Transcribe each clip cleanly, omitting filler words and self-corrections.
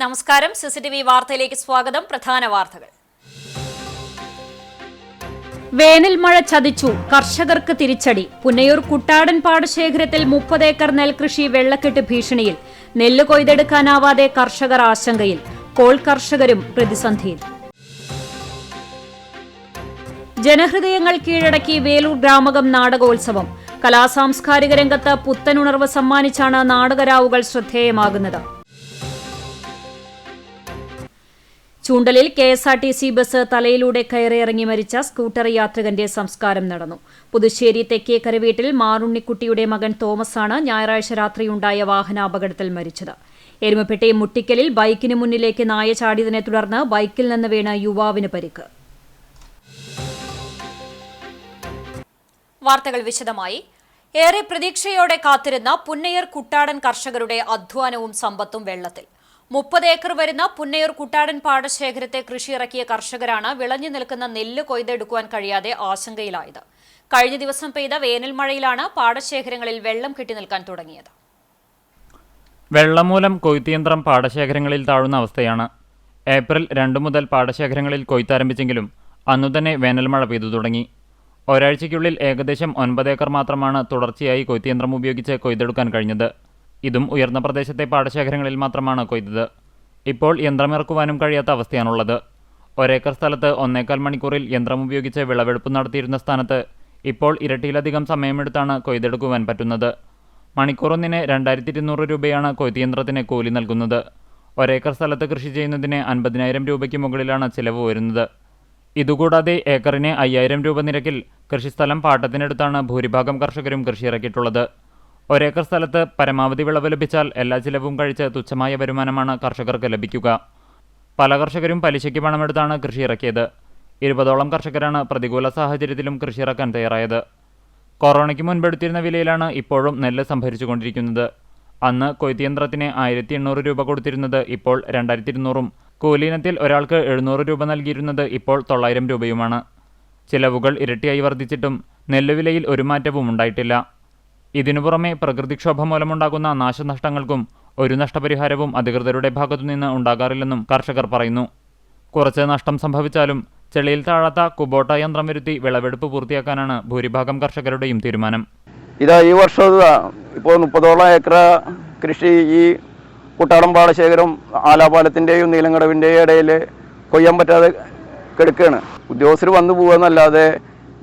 നമസ്കാരം. സിസിടിവി വാർത്തയിലേക്ക് സ്വാഗതം. പ്രധാന വാർത്തകൾ. വേനൽ മഴ ചതിച്ചു, കർഷകർക്ക് തിരിച്ചടി. പുന്നയൂർ കുട്ടാടൻ പാടശേഖരത്തിൽ 30 ഏക്കർ നെൽകൃഷി വെള്ളക്കെട്ട് ഭീഷണിയിൽ. നെല്ല് കൊയ്തെടുക്കാനാവാതെ കർഷകർ ആശങ്കയിൽ. കോൾ കർഷകരും പ്രതിസന്ധിയിൽ. ജനഹൃദയങ്ങൾ കീഴടക്കി വേലൂർ ഗ്രാമകം നാടകോത്സവം. കലാസാംസ്കാരിക രംഗത്ത് പുത്തനുണർവ് സമ്മാനിച്ചാണ് നാടകരാവുകൾ ശ്രദ്ധേയമാകുന്നത്. ചൂണ്ടലിൽ KSRTC ബസ് തലയിലൂടെ കയറിയിറങ്ങി മരിച്ച സ്കൂട്ടർ യാത്രികന്റെ സംസ്കാരം നടന്നു. പുതുശ്ശേരി തെക്കേക്കര വീട്ടിൽ മാറുണ്ണിക്കുട്ടിയുടെ മകൻ തോമസാണ് ഞായറാഴ്ച രാത്രിയുണ്ടായ വാഹനാപകടത്തിൽ മരിച്ചത്. എരുമപ്പെട്ടി മുട്ടിക്കലിൽ ബൈക്കിന് മുന്നിലേക്ക് നായ ചാടിയതിനെ തുടർന്ന് ബൈക്കിൽ നിന്ന് വീണ് യുവാവിന് പരിക്ക്. വാർത്തകൾ വിശദമായി. ഏറെ പ്രതീക്ഷയോടെ കാത്തിരുന്ന പുന്നയൂർ കുട്ടാടൻ കർഷകരുടെ അധ്വാനവും സമ്പത്തും വെള്ളത്തിൽ. 30 ഏക്കർ വരുന്ന പുന്നയൂർ കുട്ടാടൻ പാടശേഖരത്തെ കൃഷിയിറക്കിയ കർഷകരാണ് വിളഞ്ഞു നിൽക്കുന്ന നെല്ല് കൊയ്തെടുക്കുവാൻ കഴിയാതെ ആശങ്കയിലായത്. കഴിഞ്ഞ ദിവസം പെയ്ത വേനൽ മഴയിലാണ് പാടശേഖരങ്ങളിൽ വെള്ളം കെട്ടിനിൽക്കാൻ തുടങ്ങിയത്. വെള്ളം മൂലം കൊയ്ത്തുയന്ത്രം പാടശേഖരങ്ങളിൽ താഴുന്ന അവസ്ഥയാണ്. ഏപ്രിൽ 2 മുതൽ പാടശേഖരങ്ങളിൽ കൊയ്ത്താരംഭിച്ചെങ്കിലും അന്നുതന്നെ വേനൽമഴ പെയ്തു തുടങ്ങി. ഒരാഴ്ചയ്ക്കുള്ളിൽ ഏകദേശം 9 ഏക്കർ മാത്രമാണ് തുടർച്ചയായി കൊയ്ത്തുയന്ത്രം ഉപയോഗിച്ച് കൊയ്തെടുക്കാൻ കഴിഞ്ഞത്. ഇതും ഉയർന്ന പ്രദേശത്തെ പാടശേഖരങ്ങളിൽ മാത്രമാണ് കൊയ്തത്. ഇപ്പോൾ യന്ത്രമിറക്കുവാനും കഴിയാത്ത അവസ്ഥയാണുള്ളത്. 1 ഏക്കർ സ്ഥലത്ത് 1.25 മണിക്കൂറിൽ യന്ത്രം ഉപയോഗിച്ച് വിളവെടുപ്പ് നടത്തിയിരുന്ന സ്ഥാനത്ത് ഇപ്പോൾ ഇരട്ടിയിലധികം സമയമെടുത്താണ് കൊയ്തെടുക്കുവാൻ പറ്റുന്നത്. മണിക്കൂറൊന്നിന് 2200 രൂപയാണ് കൊയ്ത്തുയന്ത്രത്തിന് കൂലി നൽകുന്നത്. 1 ഏക്കർ സ്ഥലത്ത് കൃഷി ചെയ്യുന്നതിന് 50,000 രൂപയ്ക്ക് മുകളിലാണ് ചിലവ് വരുന്നത്. ഇതുകൂടാതെ ഏക്കറിന് 5000 രൂപ നിരക്കിൽ കൃഷിസ്ഥലം പാട്ടത്തിനെടുത്താണ് ഭൂരിഭാഗം കർഷകരും കൃഷിയിറക്കിയിട്ടുള്ളത്. 1 ഏക്കർ സ്ഥലത്ത് പരമാവധി വിളവ് ലഭിച്ചാൽ എല്ലാ ചിലവും കഴിച്ച് തുച്ഛമായ വരുമാനമാണ് കർഷകർക്ക് ലഭിക്കുക. പല കർഷകരും പലിശയ്ക്ക് പണമെടുത്താണ് കൃഷി ഇറക്കിയത്. 20ഓളം കർഷകരാണ് പ്രതികൂല സാഹചര്യത്തിലും കൃഷിയിറക്കാൻ തയ്യാറായത്. കൊറോണയ്ക്ക് മുൻപെടുത്തിരുന്ന വിലയിലാണ് ഇപ്പോഴും നെല്ല് സംഭരിച്ചുകൊണ്ടിരിക്കുന്നത്. അന്ന് കൊയ്ത്തുയന്ത്രത്തിന് 1800 രൂപ കൊടുത്തിരുന്നത് ഇപ്പോൾ 2200-ഉം കൂലിയിനത്തിൽ ഒരാൾക്ക് 700 രൂപ നൽകിയിരുന്നത് ഇപ്പോൾ 900 രൂപയുമാണ്. ചിലവുകൾ ഇരട്ടിയായി വർദ്ധിച്ചിട്ടും നെല്ലുവിലയിൽ ഒരു മാറ്റവും ഉണ്ടായിട്ടില്ല. ഇതിനു പുറമെ പ്രകൃതിക്ഷോഭം മൂലമുണ്ടാകുന്ന നാശനഷ്ടങ്ങൾക്കും ഒരു നഷ്ടപരിഹാരവും അധികൃതരുടെ ഭാഗത്തുനിന്ന് ഉണ്ടാകാറില്ലെന്നും കർഷകർ പറയുന്നു. കുറച്ച് നഷ്ടം സംഭവിച്ചാലും ചെളിയിൽ താഴാത്ത കുബോട്ട യന്ത്രം വരുത്തി വിളവെടുപ്പ് പൂർത്തിയാക്കാനാണ് ഭൂരിഭാഗം കർഷകരുടെയും തീരുമാനം. ഈ വർഷം ഇപ്പോൾ 30ഓളം ഏക്കർ കൃഷി ഈ കുട്ടാടൻ പാടശേഖരം ആലാപാലത്തിൻ്റെയും നീലങ്കടവിൻ്റെയും ഇടയിൽ കൊയ്യാൻ പറ്റാതെ കിടക്കുകയാണ്. ഉദ്യോഗസ്ഥർ വന്നു പോകുകയെന്നല്ലാതെ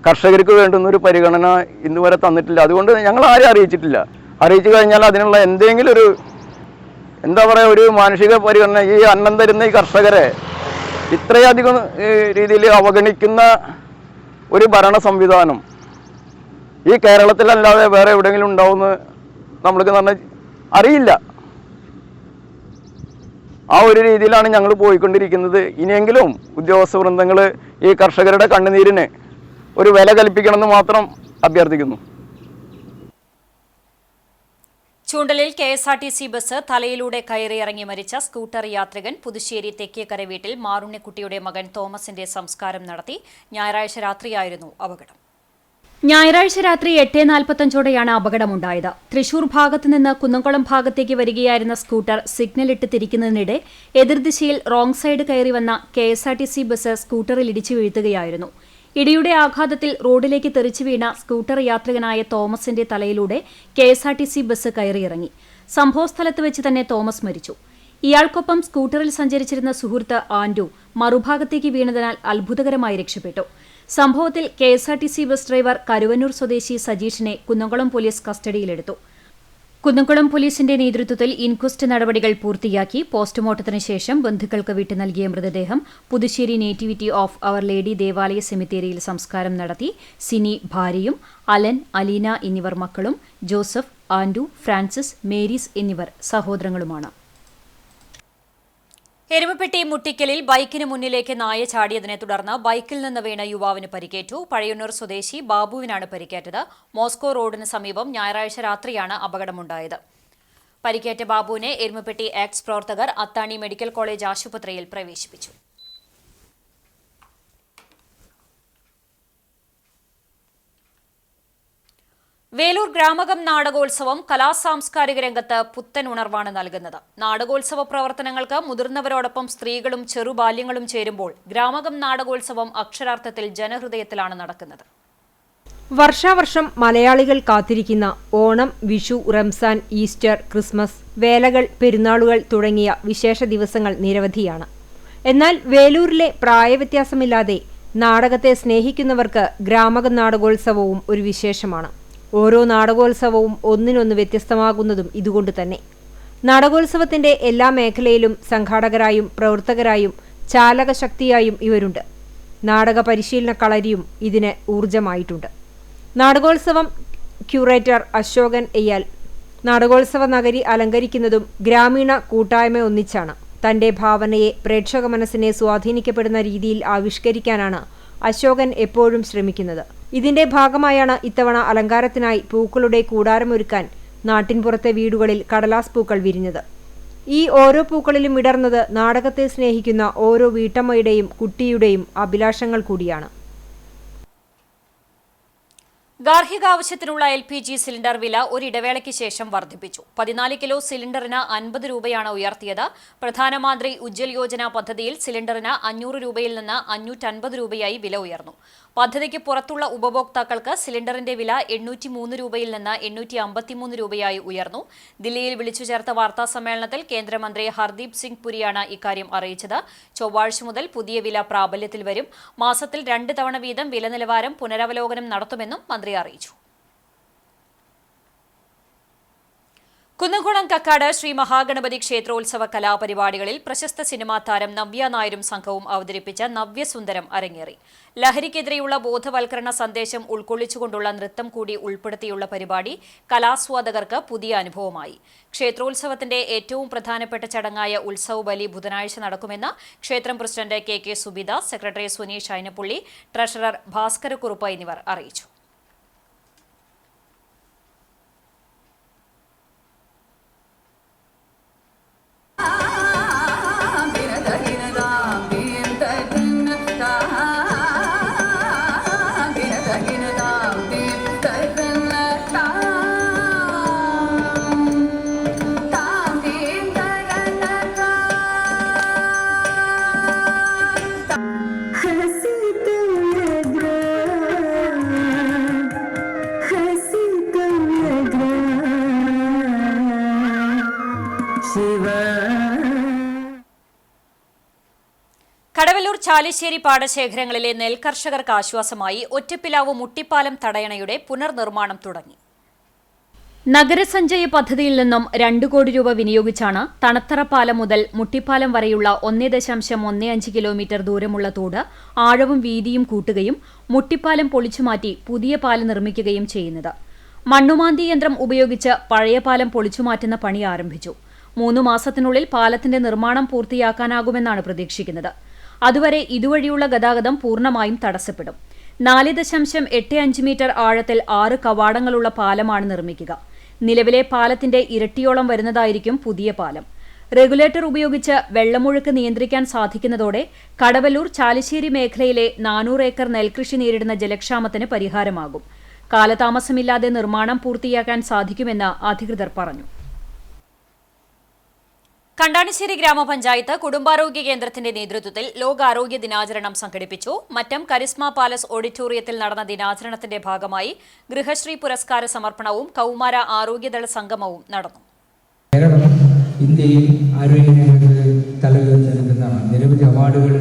കർഷകർക്ക് വേണ്ടുന്നൊരു പരിഗണന ഇന്ന് വരെ തന്നിട്ടില്ല. അതുകൊണ്ട് ഞങ്ങൾ ആരും അറിയിച്ചിട്ടില്ല. അറിയിച്ചു കഴിഞ്ഞാൽ അതിനുള്ള എന്തെങ്കിലും ഒരു മാനുഷിക പരിഗണന ഈ അന്നം തരുന്ന ഈ കർഷകരെ ഇത്രയധികം രീതിയിൽ അവഗണിക്കുന്ന ഒരു ഭരണ സംവിധാനം ഈ കേരളത്തിലല്ലാതെ വേറെ എവിടെയെങ്കിലും ഉണ്ടാവുമെന്ന് നമ്മൾക്ക് തന്നെ അറിയില്ല. ആ ഒരു രീതിയിലാണ് ഞങ്ങൾ പോയിക്കൊണ്ടിരിക്കുന്നത്. ഇനിയെങ്കിലും ഉദ്യോഗസ്ഥ വൃന്ദങ്ങൾ ഈ കർഷകരുടെ കണ്ണുനീരിന് ഒരു വില കൽപ്പിക്കണമെന്ന് മാത്രം അഭ്യർത്ഥിക്കുന്നു. ചൂണ്ടലിൽ KSRTC ബസ് തലയിലൂടെ കയറിയിറങ്ങി മരിച്ച സ്കൂട്ടർ യാത്രികൻ പുതുശ്ശേരി തെക്കേക്കര വീട്ടിൽ മാറുണ്ണിക്കുട്ടിയുടെ മകൻ തോമസിന്റെ സംസ്കാരം നടത്തി. ഞായറാഴ്ച രാത്രിയായിരുന്നു അപകടം. ഞായറാഴ്ച രാത്രി 8:45ഓടെയാണ് അപകടമുണ്ടായത്. തൃശൂർ ഭാഗത്തു നിന്ന് കുന്നംകുളം ഭാഗത്തേക്ക് വരികയായിരുന്ന സ്കൂട്ടർ സിഗ്നലിട്ട് തിരിക്കുന്നതിനിടെ എതിർദിശയിൽ റോങ് സൈഡ് കയറി വന്ന KSRTC ബസ് സ്കൂട്ടറിൽ ഇടിച്ചു വീഴ്ത്തുകയായിരുന്നു. ഇടിയുടെ ആഘാതത്തിൽ റോഡിലേക്ക് തെറിച്ചു വീണ സ്കൂട്ടർ യാത്രികനായ തോമസിന്റെ തലയിലൂടെ KSRTC ബസ് കയറിയിറങ്ങി. സംഭവസ്ഥലത്ത് വെച്ച് തന്നെ തോമസ് മരിച്ചു. ഇയാൾക്കൊപ്പം സ്കൂട്ടറിൽ സഞ്ചരിച്ചിരുന്ന സുഹൃത്ത് ആൻഡു മറുഭാഗത്തേക്ക് വീണതിനാൽ അത്ഭുതകരമായി രക്ഷപ്പെട്ടു. സംഭവത്തിൽ KSRTC ബസ് ഡ്രൈവർ കരുവന്നൂർ സ്വദേശി സജീഷിനെ കുന്നംകുളം പോലീസ് കസ്റ്റഡിയിലെടുത്തു. കുന്നംകുളം പോലീസിന്റെ നേതൃത്വത്തിൽ ഇൻക്വസ്റ്റ് നടപടികൾ പൂർത്തിയാക്കി. പോസ്റ്റ്മോർട്ടത്തിന് ശേഷം ബന്ധുക്കൾക്ക് വിട്ടു നൽകിയ മൃതദേഹം Puthussery nativity of our lady ദേവാലയ സെമിത്തേരിയിൽ സംസ്കാരം നടത്തി. സിനി ഭാര്യയും അലൻ, അലീന എന്നിവർ മക്കളും. ജോസഫ്, ആൻഡു, ഫ്രാൻസിസ്, മേരീസ് എന്നിവർ സഹോദരങ്ങളുമാണ്. എരുമപ്പെട്ടി മുട്ടിക്കലിൽ ബൈക്കിന് മുന്നിലേക്ക് നായ ചാടിയതിനെ തുടർന്ന് ബൈക്കിൽ നിന്ന് വീണ യുവാവിന് പരിക്കേറ്റു. പഴയന്നൂർ സ്വദേശി ബാബുവിനാണ് പരിക്കേറ്റത്. മോസ്കോ റോഡിന് സമീപം ഞായറാഴ്ച രാത്രിയാണ് അപകടമുണ്ടായത്. പരിക്കേറ്റ ബാബുവിനെ എരുമപ്പെട്ടി ആക്ട്സ് പ്രവർത്തകർ അത്താണി മെഡിക്കൽ കോളേജ് ആശുപത്രിയിൽ പ്രവേശിപ്പിച്ചു. വേലൂർ ഗ്രാമകം നാടകോത്സവം കലാസാംസ്കാരിക രംഗത്ത് പുത്തൻ ഉണർവാണ് നൽകുന്നത്. നാടകോത്സവ പ്രവർത്തനങ്ങൾക്ക് മുതിർന്നവരോടൊപ്പം സ്ത്രീകളും ചെറുബാല്യങ്ങളും ചേരുമ്പോൾ ഗ്രാമകം നാടകോത്സവം അക്ഷരാർത്ഥത്തിൽ ജനഹൃദയത്തിലാണ് നടക്കുന്നത്. വർഷാവർഷം മലയാളികൾ കാത്തിരിക്കുന്ന ഓണം, വിഷു, റംസാൻ, ഈസ്റ്റർ, ക്രിസ്മസ്, വേലകൾ, പെരുന്നാളുകൾ തുടങ്ങിയ വിശേഷ ദിവസങ്ങൾ നിരവധിയാണ്. എന്നാൽ വേലൂരിലെ പ്രായവ്യത്യാസമില്ലാതെ നാടകത്തെ സ്നേഹിക്കുന്നവർക്ക് ഗ്രാമകം നാടകോത്സവവും ഒരു വിശേഷമാണ്. ഓരോ നാടകോത്സവവും ഒന്നിനൊന്ന് വ്യത്യസ്തമാകുന്നതും ഇതുകൊണ്ട് തന്നെ. നാടകോത്സവത്തിന്റെ എല്ലാ മേഖലയിലും സംഘാടകരായും പ്രവർത്തകരായും ചാലകശക്തിയായും ഇവരുണ്ട്. നാടക പരിശീലന കളരിയും ഇതിന് ഊർജമായിട്ടുണ്ട്. നാടകോത്സവം ക്യൂറേറ്റർ അശോകൻ എയ്യാൽ നാടകോത്സവ നഗരി അലങ്കരിക്കുന്നതും ഗ്രാമീണ കൂട്ടായ്മ ഒന്നിച്ചാണ്. തന്റെ ഭാവനയെ പ്രേക്ഷക മനസ്സിനെ സ്വാധീനിക്കപ്പെടുന്ന രീതിയിൽ ആവിഷ്കരിക്കാനാണ് അശോകൻ എപ്പോഴും ശ്രമിക്കുന്നത്. ഇതിന്റെ ഭാഗമായാണ് ഇത്തവണ അലങ്കാരത്തിനായി പൂക്കളുടെ കൂടാരമൊരുക്കാൻ നാട്ടിൻപുറത്തെ വീടുകളിൽ കടലാസ് പൂക്കൾ വിരിഞ്ഞത്. ഈ ഓരോ പൂക്കളിലും വിടർന്നത് നാടകത്തെ സ്നേഹിക്കുന്ന ഓരോ വീട്ടമ്മയുടെയും കുട്ടിയുടെയും അഭിലാഷങ്ങൾ കൂടിയാണ്. ഗാർഹികാവശ്യത്തിനുള്ള LPG സിലിണ്ടർ വില ഒരിടവേളയ്ക്ക് ശേഷം വർദ്ധിപ്പിച്ചു. 14 കിലോ സിലിണ്ടറിന് 50 രൂപയാണ് ഉയർത്തിയത്. പ്രധാനമന്ത്രി ഉജ്ജ്വൽ യോജന പദ്ധതിയിൽ സിലിണ്ടറിന് 500 രൂപയിൽ നിന്ന് 550 രൂപയായി വില ഉയർന്നു. പദ്ധതിക്ക് പുറത്തുള്ള ഉപഭോക്താക്കൾക്ക് സിലിണ്ടറിന്റെ വില 803 രൂപയിൽ നിന്ന് 853 രൂപയായി ഉയർന്നു. ദില്ലിയിൽ വിളിച്ചു ചേർത്ത വാർത്താ സമ്മേളനത്തിൽ കേന്ദ്രമന്ത്രി ഹർദീപ് സിംഗ് പുരിയാണ് ഇക്കാര്യം അറിയിച്ചത്. ചൊവ്വാഴ്ച മുതൽ പുതിയ വില പ്രാബല്യത്തിൽ വരും. മാസത്തിൽ 2 തവണ വീതം വില നിലവാരം പുനരവലോകനം നടത്തുമെന്നും മന്ത്രി അറിയിച്ചു. കുന്നംകുളം കക്കാട് ശ്രീ മഹാഗണപതി ക്ഷേത്രോത്സവ കലാപരിപാടികളിൽ പ്രശസ്ത സിനിമാ താരം നവ്യ നായരും സംഘവും അവതരിപ്പിച്ച നവ്യസുന്ദരം അരങ്ങേറി. ലഹരിക്കെതിരെയുള്ള ബോധവൽക്കരണ സന്ദേശം ഉൾക്കൊള്ളിച്ചുകൊണ്ടുള്ള നൃത്തം കൂടി ഉൾപ്പെടുത്തിയുള്ള പരിപാടി കലാസ്വാദകർക്ക് പുതിയ അനുഭവമായി. ക്ഷേത്രോത്സവത്തിന്റെ ഏറ്റവും പ്രധാനപ്പെട്ട ചടങ്ങായ ഉത്സവ് ബലി ബുധനാഴ്ച നടക്കുമെന്ന് ക്ഷേത്രം president KK Subitha, secretary Suneesh Ayanappulli, treasurer Bhaskarakurup എന്നിവർ അറിയിച്ചു. കടവല്ലൂർ ചാലിശ്ശേരി പാടശേഖരങ്ങളിലെ നെൽകർഷകർക്ക് ആശ്വാസമായി ഒറ്റപ്പിലാവ് മുട്ടിപ്പാലം തടയണയുടെ പുനർനിർമ്മാണം തുടങ്ങി. നഗരസഞ്ചയ പദ്ധതിയിൽ നിന്നും 2 കോടി രൂപ വിനിയോഗിച്ചാണ് തണത്തറ പാലം മുതൽ മുട്ടിപ്പാലം വരെയുള്ള 1.15 കിലോമീറ്റർ ദൂരമുള്ള തോട് ആഴവും വീതിയും കൂട്ടുകയും മുട്ടിപ്പാലം പൊളിച്ചുമാറ്റി പുതിയ പാലം നിർമ്മിക്കുകയും ചെയ്യുന്നത്. മണ്ണുമാന്തി യന്ത്രം ഉപയോഗിച്ച് പഴയ പാലം പൊളിച്ചുമാറ്റുന്ന പണി ആരംഭിച്ചു. 3 മാസത്തിനുള്ളിൽ പാലത്തിന്റെ നിർമ്മാണം പൂർത്തിയാക്കാനാകുമെന്നാണ് പ്രതീക്ഷിക്കുന്നത്. അതുവരെ ഇതുവഴിയുള്ള ഗതാഗതം പൂർണ്ണമായും തടസ്സപ്പെടും. 4.85 മീറ്റർ ആഴത്തിൽ 6 കവാടങ്ങളുള്ള പാലമാണ് നിർമ്മിക്കുക. നിലവിലെ പാലത്തിന്റെ ഇരട്ടിയോളം വരുന്നതായിരിക്കും പുതിയ പാലം. റെഗുലേറ്റർ ഉപയോഗിച്ച് വെള്ളമൊഴുക്ക് നിയന്ത്രിക്കാൻ സാധിക്കുന്നതോടെ കടവല്ലൂർ ചാലിശ്ശേരി മേഖലയിലെ 400 ഏക്കർ നെൽകൃഷി നേരിടുന്ന ജലക്ഷാമത്തിന് പരിഹാരമാകും. കാലതാമസമില്ലാതെ നിർമ്മാണം പൂർത്തിയാക്കാൻ സാധിക്കുമെന്ന് അധികൃതർ പറഞ്ഞു. കണ്ടാണിശ്ശേരി ഗ്രാമപഞ്ചായത്ത് കുടുംബാരോഗ്യ കേന്ദ്രത്തിന്റെ നേതൃത്വത്തിൽ ലോകാരോഗ്യ ദിനാചരണം സംഘടിപ്പിച്ചു. മറ്റം കരിസ്മ പാലസ് ഓഡിറ്റോറിയത്തിൽ നടന്ന ദിനാചരണത്തിന്റെ ഭാഗമായി ഗൃഹശ്രീ പുരസ്കാര സമർപ്പണവും കൗമാര ആരോഗ്യദള സംഗമവും നടന്നു. കേരളം ഇന്ത്യയിൽ ആരോഗ്യരംഗത്ത് തലയുയർത്തി നിൽക്കുന്ന നിരവധി അവാർഡുകൾ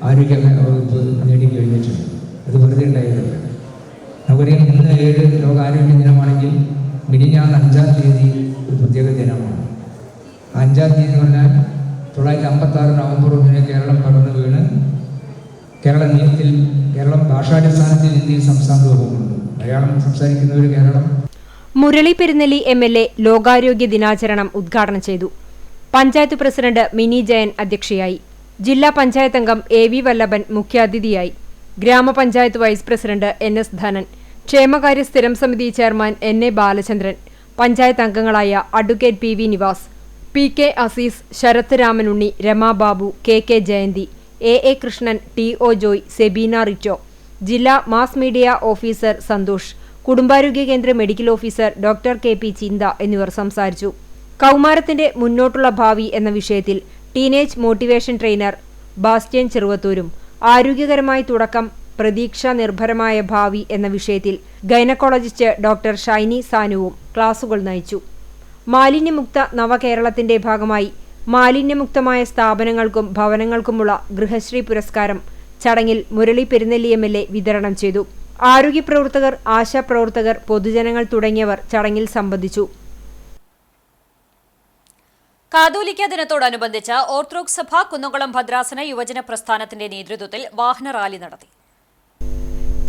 ആരോഗ്യ വകുപ്പ് നേടിക്കഴിഞ്ഞിട്ടുണ്ട്. അത് വെറുതെ ഉണ്ടായിരുന്നില്ല. നമുക്കറിയാം, ഇന്ന് 7 ലോകാരോഗ്യ ദിനമാണെങ്കിൽ മിനിഞ്ഞാന്ന് 5-ാം തീയതി ഒരു പ്രത്യേക ദിനമാണ്. 5-ാം തീയതി എന്ന് പറഞ്ഞാൽ 1956 നവംബർ 1 കേരളം പകർന്നു വീണ് കേരളം ഭാഷാടിസ്ഥാനത്തിൽ ഇന്ത്യയിൽ സംസ്ഥാന രൂപമുണ്ട്. മലയാളം സംസാരിക്കുന്നവർ കേരളം. മുരളി പെരുന്നെല്ലി MLA ലോകാരോഗ്യ ദിനാചരണം ഉദ്ഘാടനം ചെയ്തു. പഞ്ചായത്ത് പ്രസിഡന്റ് മിനി ജയൻ അധ്യക്ഷയായി. ജില്ലാ പഞ്ചായത്ത് അംഗം AV വല്ലഭൻ മുഖ്യാതിഥിയായി. ഗ്രാമപഞ്ചായത്ത് വൈസ് പ്രസിഡന്റ് NS ധനൻ, ക്ഷേമകാര്യ സ്ഥിരം സമിതി ചെയർമാൻ NA ബാലചന്ദ്രൻ, പഞ്ചായത്ത് അംഗങ്ങളായ advocate PV Nivas, PK Azeez, Sarath Ramanunni, Ramababu, KK Jayanthi, AA Krishnan, TO Joy, Sebina Ritto, ജില്ലാ മാസ് മീഡിയ ഓഫീസർ സന്തോഷ്, കുടുംബാരോഗ്യ കേന്ദ്ര മെഡിക്കൽ ഓഫീസർ ഡോക്ടർ കെ.പി. ചിന്ത എന്നിവർ സംസാരിച്ചു. കൗമാരത്തിന്റെ മുന്നോട്ടുള്ള ഭാവി എന്ന വിഷയത്തിൽ ടീനേജ് മോട്ടിവേഷൻ ട്രെയിനർ ബാസ്റ്റ്യൻ ചെറുവത്തൂരും ആരോഗ്യകരമായ തുടക്കം പ്രതീക്ഷാ നിർഭരമായ ഭാവി എന്ന വിഷയത്തിൽ ഗൈനക്കോളജിസ്റ്റ് ഡോക്ടർ ഷൈനി സാനുവും ക്ലാസുകൾ നയിച്ചു. മാലിന്യമുക്ത നവകേരളത്തിന്റെ ഭാഗമായി മാലിന്യമുക്തമായ സ്ഥാപനങ്ങൾക്കും ഭവനങ്ങൾക്കുമുള്ള ഗൃഹശ്രീ പുരസ്കാരം ചടങ്ങിൽ മുരളി പെരുന്നെല്ലി എം.എൽ.എ വിതരണം ചെയ്തു. ആരോഗ്യപ്രവർത്തകർ, ആശാപ്രവർത്തകർ, പൊതുജനങ്ങൾ തുടങ്ങിയവർ ചടങ്ങിൽ സംബന്ധിച്ചു. കാതോലിക്ക ദിനത്തോടനുബന്ധിച്ച് ഓർത്തഡോക്സ് സഭ കുന്നംകുളം ഭദ്രാസന യുവജന പ്രസ്ഥാനത്തിന്റെ നേതൃത്വത്തിൽ വാഹന റാലി നടത്തി.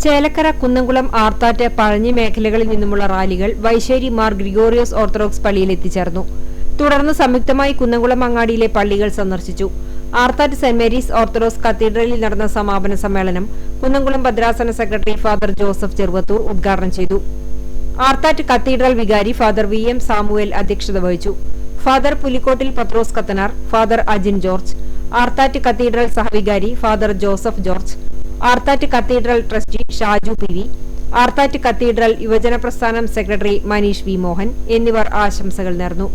ചേലക്കര, കുന്നംകുളം, ആർത്താറ്റ്, പഴഞ്ഞി മേഖലകളിൽ നിന്നുമുള്ള റാലികൾ വൈശ്ശേരി മാർ ഗ്രിഗോറിയോസ് ഓർത്തഡോക്സ് പള്ളിയിൽ എത്തിച്ചേർന്നു. തുടർന്ന് സംയുക്തമായി കുന്നംകുളം അങ്ങാടിയിലെ പള്ളികൾ സന്ദർശിച്ചു. ആർത്താറ്റ് സെന്റ് മേരീസ് ഓർത്തഡോക്സ് കത്തീഡ്രലിൽ നടന്ന സമാപന സമ്മേളനം കുന്നംകുളം ഭദ്രാസന സെക്രട്ടറി ഫാദർ ജോസഫ് ചെറുവത്തൂർ ഉദ്ഘാടനം ചെയ്തു. ആർത്താറ്റ് കത്തീഡ്രൽ വികാരി ഫാദർ വി.എം. സാമുവേൽ അധ്യക്ഷത വഹിച്ചു. Father Pulikottil Pathros Kathanar, father Ajin George, Arthat cathedral സഹവികാരി father Joseph George, Arthat cathedral trustee Shaju PV, Arthat cathedral യുവജന പ്രസ്ഥാനം സെക്രട്ടറി മനീഷ് വി. മോഹൻ എന്നിവർ ആശംസകൾ നേർന്നു.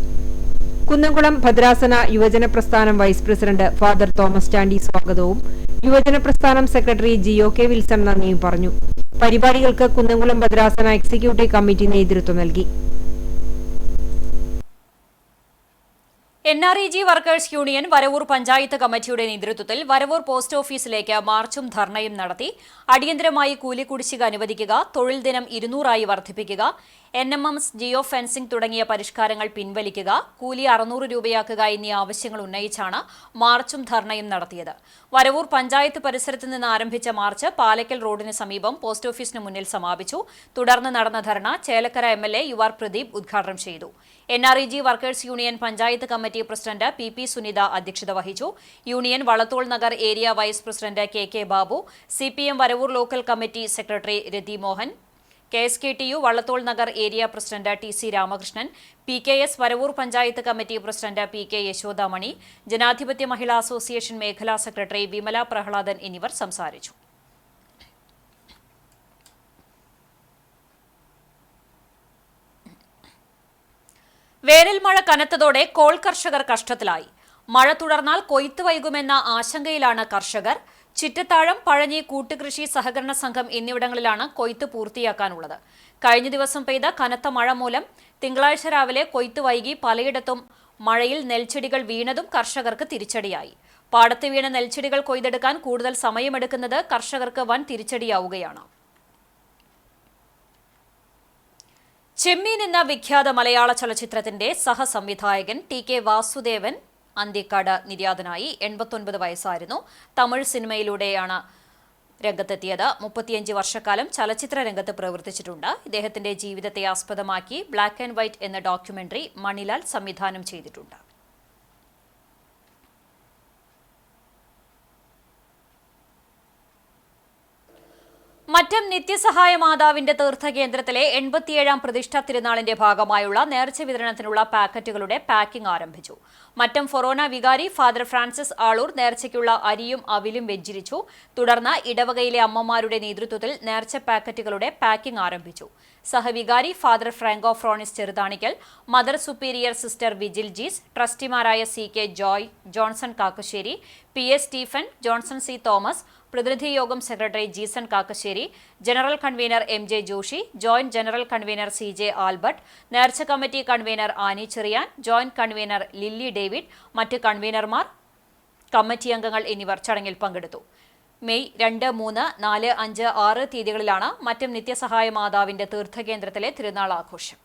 കുന്നംകുളം ഭദ്രാസന യുവജന പ്രസ്ഥാനം vice president father Thomas Chandy സ്വാഗതവും യുവജന പ്രസ്ഥാനം സെക്രട്ടറി ജിഒ.കെ. വിൽസൺ നന്ദിയും പറഞ്ഞു. പരിപാടികൾക്ക് കുന്നംകുളം ഭദ്രാസന എക്സിക്യൂട്ടീവ് കമ്മിറ്റി നേതൃത്വം നൽകി. NREG workers union Varavoor panchayat കമ്മിറ്റിയുടെ നേതൃത്വത്തിൽ വരവൂർ പോസ്റ്റ് ഓഫീസിലേക്ക് മാർച്ചും ധർണയും നടത്തി. അടിയന്തരമായി കൂലി കുടിശ്ശിക അനുവദിക്കുക, തൊഴിൽ ദിനം 200 വർദ്ധിപ്പിക്കുക, NMMS, ജിയോ ഫെൻസിംഗ് തുടങ്ങിയ പരിഷ്കാരങ്ങൾ പിൻവലിക്കുക, കൂലി 600 രൂപയാക്കുക എന്നീ ആവശ്യങ്ങൾ ഉന്നയിച്ചാണ് മാർച്ചും ധർണയും നടത്തിയത്. വരവൂർ പഞ്ചായത്ത് പരിസരത്ത് നിന്ന് ആരംഭിച്ച മാർച്ച് പാലക്കൽ റോഡിന് സമീപം പോസ്റ്റ് ഓഫീസിന് മുന്നിൽ സമാപിച്ചു. തുടർന്ന് നടന്ന ധർണ ചേലക്കര എം.എൽ.എ. യുവാർ പ്രദീപ് ഉദ്ഘാടനം ചെയ്തു. NREG workers union panchayat committee president PP. Sunitha അധ്യക്ഷത വഹിച്ചു. Union Vallathol Nagar area vice president KK. Babu, CPM Varavoor local committee secretary Rathi Mohan, KSKTU Vallathol Nagar area president TC Ramakrishnan, PKS Varavoor panchayat committee president PK Yashodamani, Janadhipathya Mahila association മേഖലാ സെക്രട്ടറി വിമല പ്രഹ്ലാദൻ എന്നിവർ സംസാരിച്ചു. വേനൽ മഴ കനത്തതോടെ കോൾ കർഷകർ കഷ്ടത്തിലായി. മഴ തുടർന്നാൽ കൊയ്ത്ത് വൈകുമെന്ന ആശങ്കയിലാണ് കർഷകർ. ചിറ്റത്താഴം, പഴഞ്ഞി കൂട്ടുകൃഷി സഹകരണ സംഘം എന്നിവിടങ്ങളിലാണ് കൊയ്ത്ത് പൂർത്തിയാക്കാനുള്ളത്. കഴിഞ്ഞ ദിവസം പെയ്ത കനത്ത മഴ മൂലം തിങ്കളാഴ്ച രാവിലെ കൊയ്ത്ത് വൈകി പലയിടത്തും മഴയിൽ നെൽച്ചെടികൾ വീണതും കർഷകർക്ക് തിരിച്ചടിയായി. പാടത്ത് വീണ നെൽച്ചെടികൾ കൊയ്തെടുക്കാൻ കൂടുതൽ സമയമെടുക്കുന്നത് കർഷകർക്ക് വൻ തിരിച്ചടിയാവുകയാണ്. ചെമ്മീൻ എന്ന വിഖ്യാത മലയാള ചലച്ചിത്രത്തിന്റെ സഹസംവിധായകൻ TK വാസുദേവൻ അന്തിക്കാട് നിര്യാതനായി. 89 വയസ്സായിരുന്നു. തമിഴ് സിനിമയിലൂടെയാണ് രംഗത്തെത്തിയത്. 35 വർഷക്കാലം ചലച്ചിത്ര രംഗത്ത് പ്രവർത്തിച്ചിട്ടുണ്ട്. ഇദ്ദേഹത്തിന്റെ ജീവിതത്തെ ആസ്പദമാക്കി ബ്ലാക്ക് ആൻഡ് വൈറ്റ് എന്ന ഡോക്യുമെന്ററി മണിലാൽ സംവിധാനം ചെയ്തിട്ടുണ്ട്. മറ്റം നിത്യസഹായ മാതാവിന്റെ തീർത്ഥകേന്ദ്രത്തിലെ 87ാം പ്രതിഷ്ഠാ തിരുനാളിന്റെ ഭാഗമായുള്ള നേർച്ച വിതരണത്തിനുള്ള പാക്കറ്റുകളുടെ പാക്കിംഗ് ആരംഭിച്ചു. മറ്റം ഫൊറോന വികാരി ഫാദർ ഫ്രാൻസിസ് ആളൂർ നേർച്ചയ്ക്കുള്ള അരിയും അവിലും വെഞ്ചരിച്ചു. തുടർന്ന് ഇടവകയിലെ അമ്മമാരുടെ നേതൃത്വത്തിൽ നേർച്ച പാക്കറ്റുകളുടെ പാക്കിംഗ് ആരംഭിച്ചു. സഹവികാരി father Franco Fronis Cheruthanikkal, mother superior sister Vigil Jees, ട്രസ്റ്റിമാരായ CK Joy, Johnson Kakkassery, PS Stephen, Johnson C Thomas, പ്രതിനിധി യോഗം secretary Jeeson Kakkassery, general convener MJ Joshy, joint general convener CJ Albert, നേർച്ച committee convener Annie Cheriyan, joint convener Lilly David, മറ്റ് കൺവീനർമാർ, കമ്മിറ്റി അംഗങ്ങൾ എന്നിവർ ചടങ്ങിൽ പങ്കെടുത്തു. മെയ് 2, 3, 4, 5, 6 തീയതികളിലാണ് മറ്റം നിത്യസഹായ മാതാവിന്റെ തീർത്ഥകേന്ദ്രത്തിലെ തിരുനാൾ ആഘോഷം.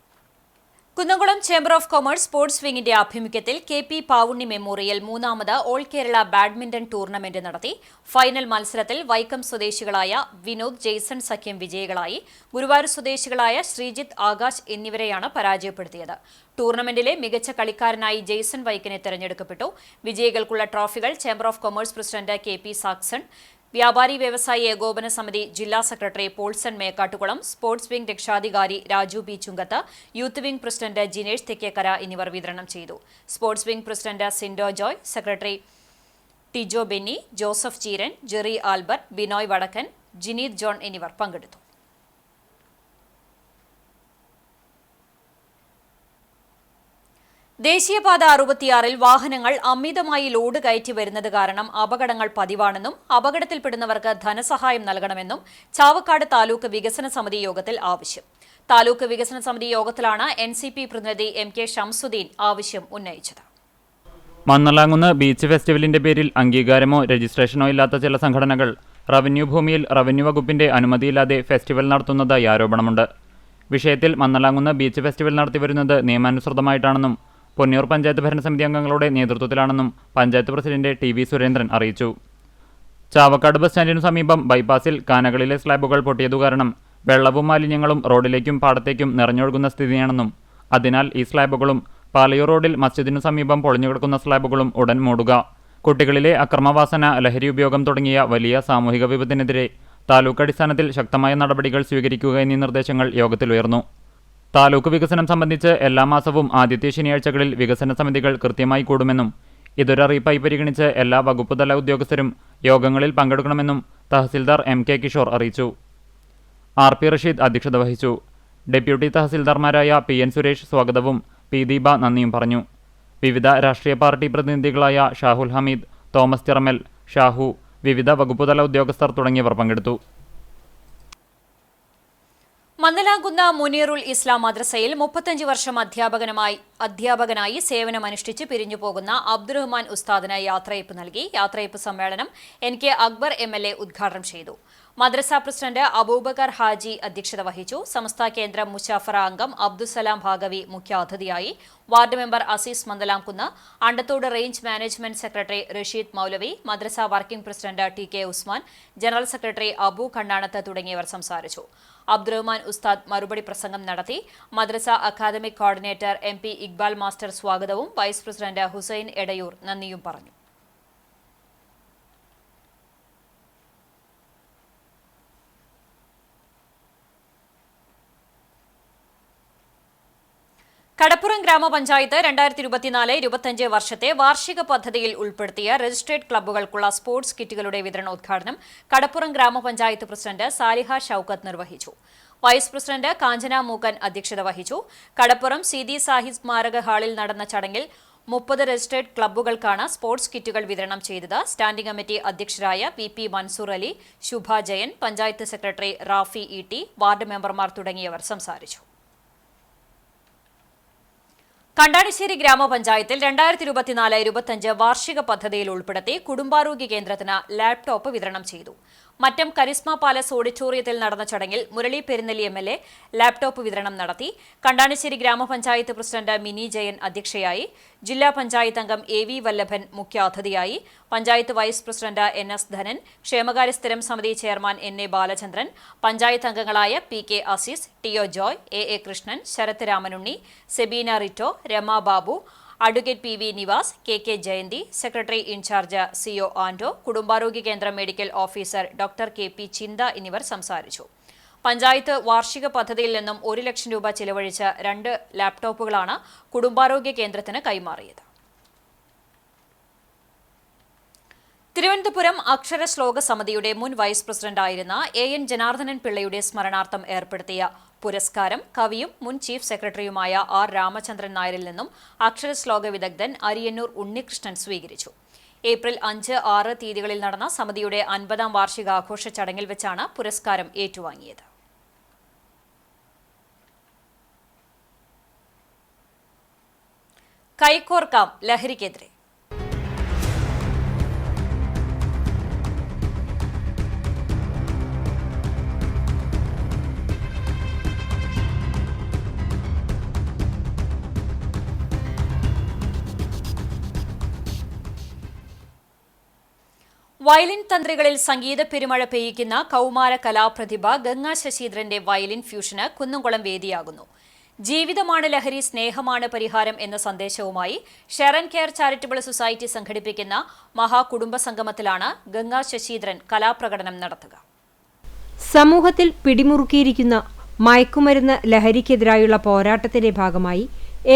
Kunnamkulam chamber of commerce sports വിംഗിന്റെ ആഭിമുഖ്യത്തിൽ KP പാവുണ്ണി മെമ്മോറിയൽ 3ാമത് ഓൾ കേരള ബാഡ്മിന്റൺ ടൂർണമെന്റ് നടത്തി. ഫൈനൽ മത്സരത്തിൽ വൈക്കം സ്വദേശികളായ വിനോദ്, ജെയ്സൺ സഖ്യം വിജയികളായി. ഗുരുവായൂർ സ്വദേശികളായ ശ്രീജിത്ത്, ആകാശ് എന്നിവരെയാണ് പരാജയപ്പെടുത്തിയത്. ടൂർണമെന്റിലെ മികച്ച കളിക്കാരനായി ജെയ്സൺ വൈക്കിനെ തെരഞ്ഞെടുക്കപ്പെട്ടു. വിജയികൾക്കുള്ള ട്രോഫികൾ chamber of commerce president KP Saxon, വ്യാപാരി വ്യവസായി ഏകോപന സമിതി ജില്ലാ secretary Polson Mekkattukulam, sports wing രക്ഷാധികാരി Raju B Chunkath, youth wing president Jinesh Thekkekara എന്നിവർ വിതരണം ചെയ്തു. Sports wing president Sindo Joy, secretary Tijo Benny, Joseph Cheeran, Jerry Albert, Binoy Vadakkan, Jineeth John എന്നിവർ പങ്കെടുത്തു. ദേശീയപാത 66-ൽ വാഹനങ്ങൾ അമിതമായി ലോഡ് കയറ്റി വരുന്നത് കാരണം അപകടങ്ങൾ പതിവാണെന്നും അപകടത്തിൽപ്പെടുന്നവർക്ക് ധനസഹായം നൽകണമെന്നും ചാവക്കാട് താലൂക്ക് വികസന സമിതി യോഗത്തിൽ ആവശ്യം. താലൂക്ക് വികസന സമിതി യോഗത്തിലാണ് NCP പ്രതിനിധി MK ഷംസുദ്ദീൻ ആവശ്യം ഉന്നയിച്ചത്. മന്നലാങ്കുന്ന് ബീച്ച് ഫെസ്റ്റിവലിന്റെ പേരിൽ അംഗീകാരമോ രജിസ്ട്രേഷനോ ഇല്ലാത്ത ചില സംഘടനകൾ റവന്യൂ ഭൂമിയിൽ റവന്യൂ വകുപ്പിന്റെ അനുമതിയില്ലാതെ ഫെസ്റ്റിവൽ നടത്തുന്നതായി ആരോപണമുണ്ട്. വിഷയത്തിൽ മന്നലാങ്കുന്ന് ബീച്ച് ഫെസ്റ്റിവൽ നടത്തിവരുന്നത് നിയമാനുസൃതമായിട്ടാണെന്നും പൊന്നിയൂർ പഞ്ചായത്ത് ഭരണസമിതി അംഗങ്ങളുടെ നേതൃത്വത്തിലാണെന്നും പഞ്ചായത്ത് പ്രസിഡന്റ് TV സുരേന്ദ്രൻ അറിയിച്ചു. ചാവക്കാട് ബസ് സ്റ്റാൻഡിനു സമീപം ബൈപ്പാസിൽ കാനകളിലെ സ്ലാബുകൾ പൊട്ടിയതു കാരണം വെള്ളവും മാലിന്യങ്ങളും റോഡിലേക്കും പാടത്തേക്കും നിറഞ്ഞൊഴുകുന്ന സ്ഥിതിയാണെന്നും അതിനാൽ ഈ സ്ലാബുകളും പാലയൂർ റോഡിൽ മസ്ജിദിനു സമീപം പൊളിഞ്ഞുകിടക്കുന്ന സ്ലാബുകളും ഉടൻ മൂടുക, കുട്ടികളിലെ അക്രമവാസന, ലഹരി ഉപയോഗം തുടങ്ങിയ വലിയ സാമൂഹിക വിപത്തിനെതിരെ താലൂക്ക് അടിസ്ഥാനത്തിൽ ശക്തമായ നടപടികൾ സ്വീകരിക്കുക എന്നീ നിർദ്ദേശങ്ങൾ യോഗത്തിൽ ഉയർന്നു. താലൂക്ക് വികസനം സംബന്ധിച്ച് എല്ലാ മാസവും ആദ്യത്തെ ശനിയാഴ്ചകളിൽ വികസന സമിതികൾ കൃത്യമായി കൂടുമെന്നും ഇതൊരറിയിപ്പായി പരിഗണിച്ച് എല്ലാ വകുപ്പുതല ഉദ്യോഗസ്ഥരും യോഗങ്ങളിൽ പങ്കെടുക്കണമെന്നും തഹസിൽദാർ MK കിഷോർ അറിയിച്ചു. RP റഷീദ് അധ്യക്ഷത വഹിച്ചു. ഡെപ്യൂട്ടി തഹസിൽദാർമാരായ PN സുരേഷ് സ്വാഗതവും P ദീപ നന്ദിയും പറഞ്ഞു. വിവിധ രാഷ്ട്രീയ പാർട്ടി പ്രതിനിധികളായ ഷാഹുൽ ഹമീദ്, തോമസ് ചിറമൽ, ഷാഹു, വിവിധ വകുപ്പുതല ഉദ്യോഗസ്ഥർ തുടങ്ങിയവർ പങ്കെടുത്തു. മന്നലാങ്കുന്ന് മുനീറുൽ ഇസ്ലാം മദ്രസയിൽ 35 വർഷം അധ്യാപകനായി സേവനമനുഷ്ഠിച്ച് പിരിഞ്ഞുപോകുന്ന അബ്ദുറഹ്മാൻ ഉസ്താദിന് യാത്രയയപ്പ് നൽകി. യാത്രയയപ്പ് സമ്മേളനം NK അക്ബർ MLA ഉദ്ഘാടനം ചെയ്തു. മദ്രസ പ്രസിഡന്റ് അബൂബക്കർ ഹാജി അധ്യക്ഷത വഹിച്ചു. സംസ്ഥാന കേന്ദ്ര മുശാഫറ അംഗം അബ്ദുസലാം ഭാഗവി മുഖ്യാതിഥിയായി. Ward member Azeez Mandalamkunnu, Andathode range management secretary Rasheed Moulavi, മദ്രസ working president TK Usman, general secretary Abu Kannanath തുടങ്ങിയവർ സംസാരിച്ചു. അബ്ദുറഹ്മാൻ ഉസ്താദ് മറുപടി പ്രസംഗം നടത്തി. മദ്രസ academic coordinator MP Iqbal master സ്വാഗതവും വൈസ് പ്രസിഡന്റ് ഹുസൈൻ എടയൂർ നന്ദിയും പറഞ്ഞു. കടപ്പുറം ഗ്രാമപഞ്ചായത്ത് 2024-25 വർഷത്തെ വാർഷിക പദ്ധതിയിൽ ഉൾപ്പെടുത്തിയ രജിസ്ട്രേഡ് ക്ലബ്ബുകൾക്കുള്ള സ്പോർട്സ് കിറ്റുകളുടെ വിതരണോദ്ഘാടനം കടപ്പുറം ഗ്രാമപഞ്ചായത്ത് പ്രസിഡന്റ് സാലിഹ ഷൌക്കത്ത് നിർവഹിച്ചു. വൈസ് പ്രസിഡന്റ് കാഞ്ചന മൂക്കൻ അധ്യക്ഷത വഹിച്ചു. കടപ്പുറം സീതി സാഹിബ് സ്മാരക ഹാളിൽ നടന്ന ചടങ്ങിൽ 30 രജിസ്ട്രേഡ് ക്ലബ്ബുകൾക്കാണ് സ്പോർട്സ് കിറ്റുകൾ വിതരണം ചെയ്തത്. സ്റ്റാൻഡിംഗ് കമ്മിറ്റി അധ്യക്ഷരായ VP Mansoor Ali, Shubha Jayan, panchayat secretary Rafi ET, ward മെമ്പർമാർ തുടങ്ങിയവർ സംസാരിച്ചു. കണ്ടാണിശ്ശേരി ഗ്രാമപഞ്ചായത്തിൽ 2024-25 വാർഷിക പദ്ധതിയിൽ ഉൾപ്പെടുത്തി കുടുംബാരോഗ്യ കേന്ദ്രത്തിന് ലാപ്ടോപ്പ് വിതരണം ചെയ്തു. മറ്റം കരിസ്മ പാലസ് ഓഡിറ്റോറിയത്തിൽ നടന്ന ചടങ്ങിൽ മുരളി പെരുന്നെല്ലി MLA ലാപ്ടോപ്പ് വിതരണം നടത്തി. കണ്ടാണിശ്ശേരി ഗ്രാമപഞ്ചായത്ത് പ്രസിഡന്റ് മിനി ജയൻ അധ്യക്ഷയായി. ജില്ലാ പഞ്ചായത്ത് അംഗം AV വല്ലഭൻ മുഖ്യാതിഥിയായി. Panchayat vice president NS Dhanan, ക്ഷേമകാര്യ സ്ഥിരം സമിതി ചെയർമാൻ NA ബാലചന്ദ്രൻ, പഞ്ചായത്ത് അംഗങ്ങളായ PK Azeez, TO Joy, AA Krishnan, Sarath Ramanunni, Sebeena Ritto, Rama Babu, advocate PV Nivas, KK Jayanthi, secretary incharge CO Ando, കുടുംബാരോഗ്യ കേന്ദ്രം മെഡിക്കൽ ഓഫീസർ ഡോക്ടർ KP ചിന്ത എന്നിവർ സംസാരിച്ചു. പഞ്ചായത്ത് വാർഷിക പദ്ധതിയിൽ നിന്നും 1 ലക്ഷം രൂപ ചിലവഴിച്ച് 2 ലാപ്ടോപ്പുകളാണ് കുടുംബാരോഗ്യ കേന്ദ്രത്തിന് കൈമാറിയത്. തിരുവനന്തപുരം അക്ഷരശ്ലോക സമിതിയുടെ മുൻ വൈസ് പ്രസിഡന്റായിരുന്ന AN ജനാർദ്ദനൻ പിള്ളയുടെ സ്മരണാർത്ഥം ഏർപ്പെടുത്തിയ പുരസ്കാരം കവിയും മുൻ ചീഫ് സെക്രട്ടറിയുമായ R രാമചന്ദ്രൻ നായരിൽ നിന്നും അക്ഷരശ്ലോക വിദഗ്ധൻ അരിയന്നൂർ ഉണ്ണികൃഷ്ണൻ സ്വീകരിച്ചു. ഏപ്രിൽ 5, 6 തീയതികളിൽ നടന്ന സമിതിയുടെ 50ാം വാർഷികാഘോഷ ചടങ്ങിൽ വെച്ചാണ് പുരസ്കാരം ഏറ്റുവാങ്ങിയത്. കൈക്കോർക്കാം ലഹരിക്കെതിരെ. വയലിൻ തന്ത്രികളിൽ സംഗീത പെരുമഴ പെയ്യിക്കുന്ന കൗമാര കലാപ്രതിഭ ഗംഗ ശശീന്ദ്രന്റെ വയലിൻ ഫ്യൂഷന് കുന്നംകുളം വേദിയാകുന്നു. ജീവിതമാണ് ലഹരി, സ്നേഹമാണ് പരിഹാരം എന്ന സന്ദേശവുമായി ഷെറൻ കെയർ ചാരിറ്റബിൾ സൊസൈറ്റി സംഘടിപ്പിക്കുന്ന മഹാകുടുംബ സംഗമത്തിലാണ് ഗംഗ ശശീന്ദ്രൻ കലാപ്രകടനം നടത്തുക. സമൂഹത്തിൽ പിടിമുറുക്കിയിരിക്കുന്ന മയക്കുമരുന്ന് ലഹരിക്കെതിരായുള്ള പോരാട്ടത്തിന്റെ ഭാഗമായി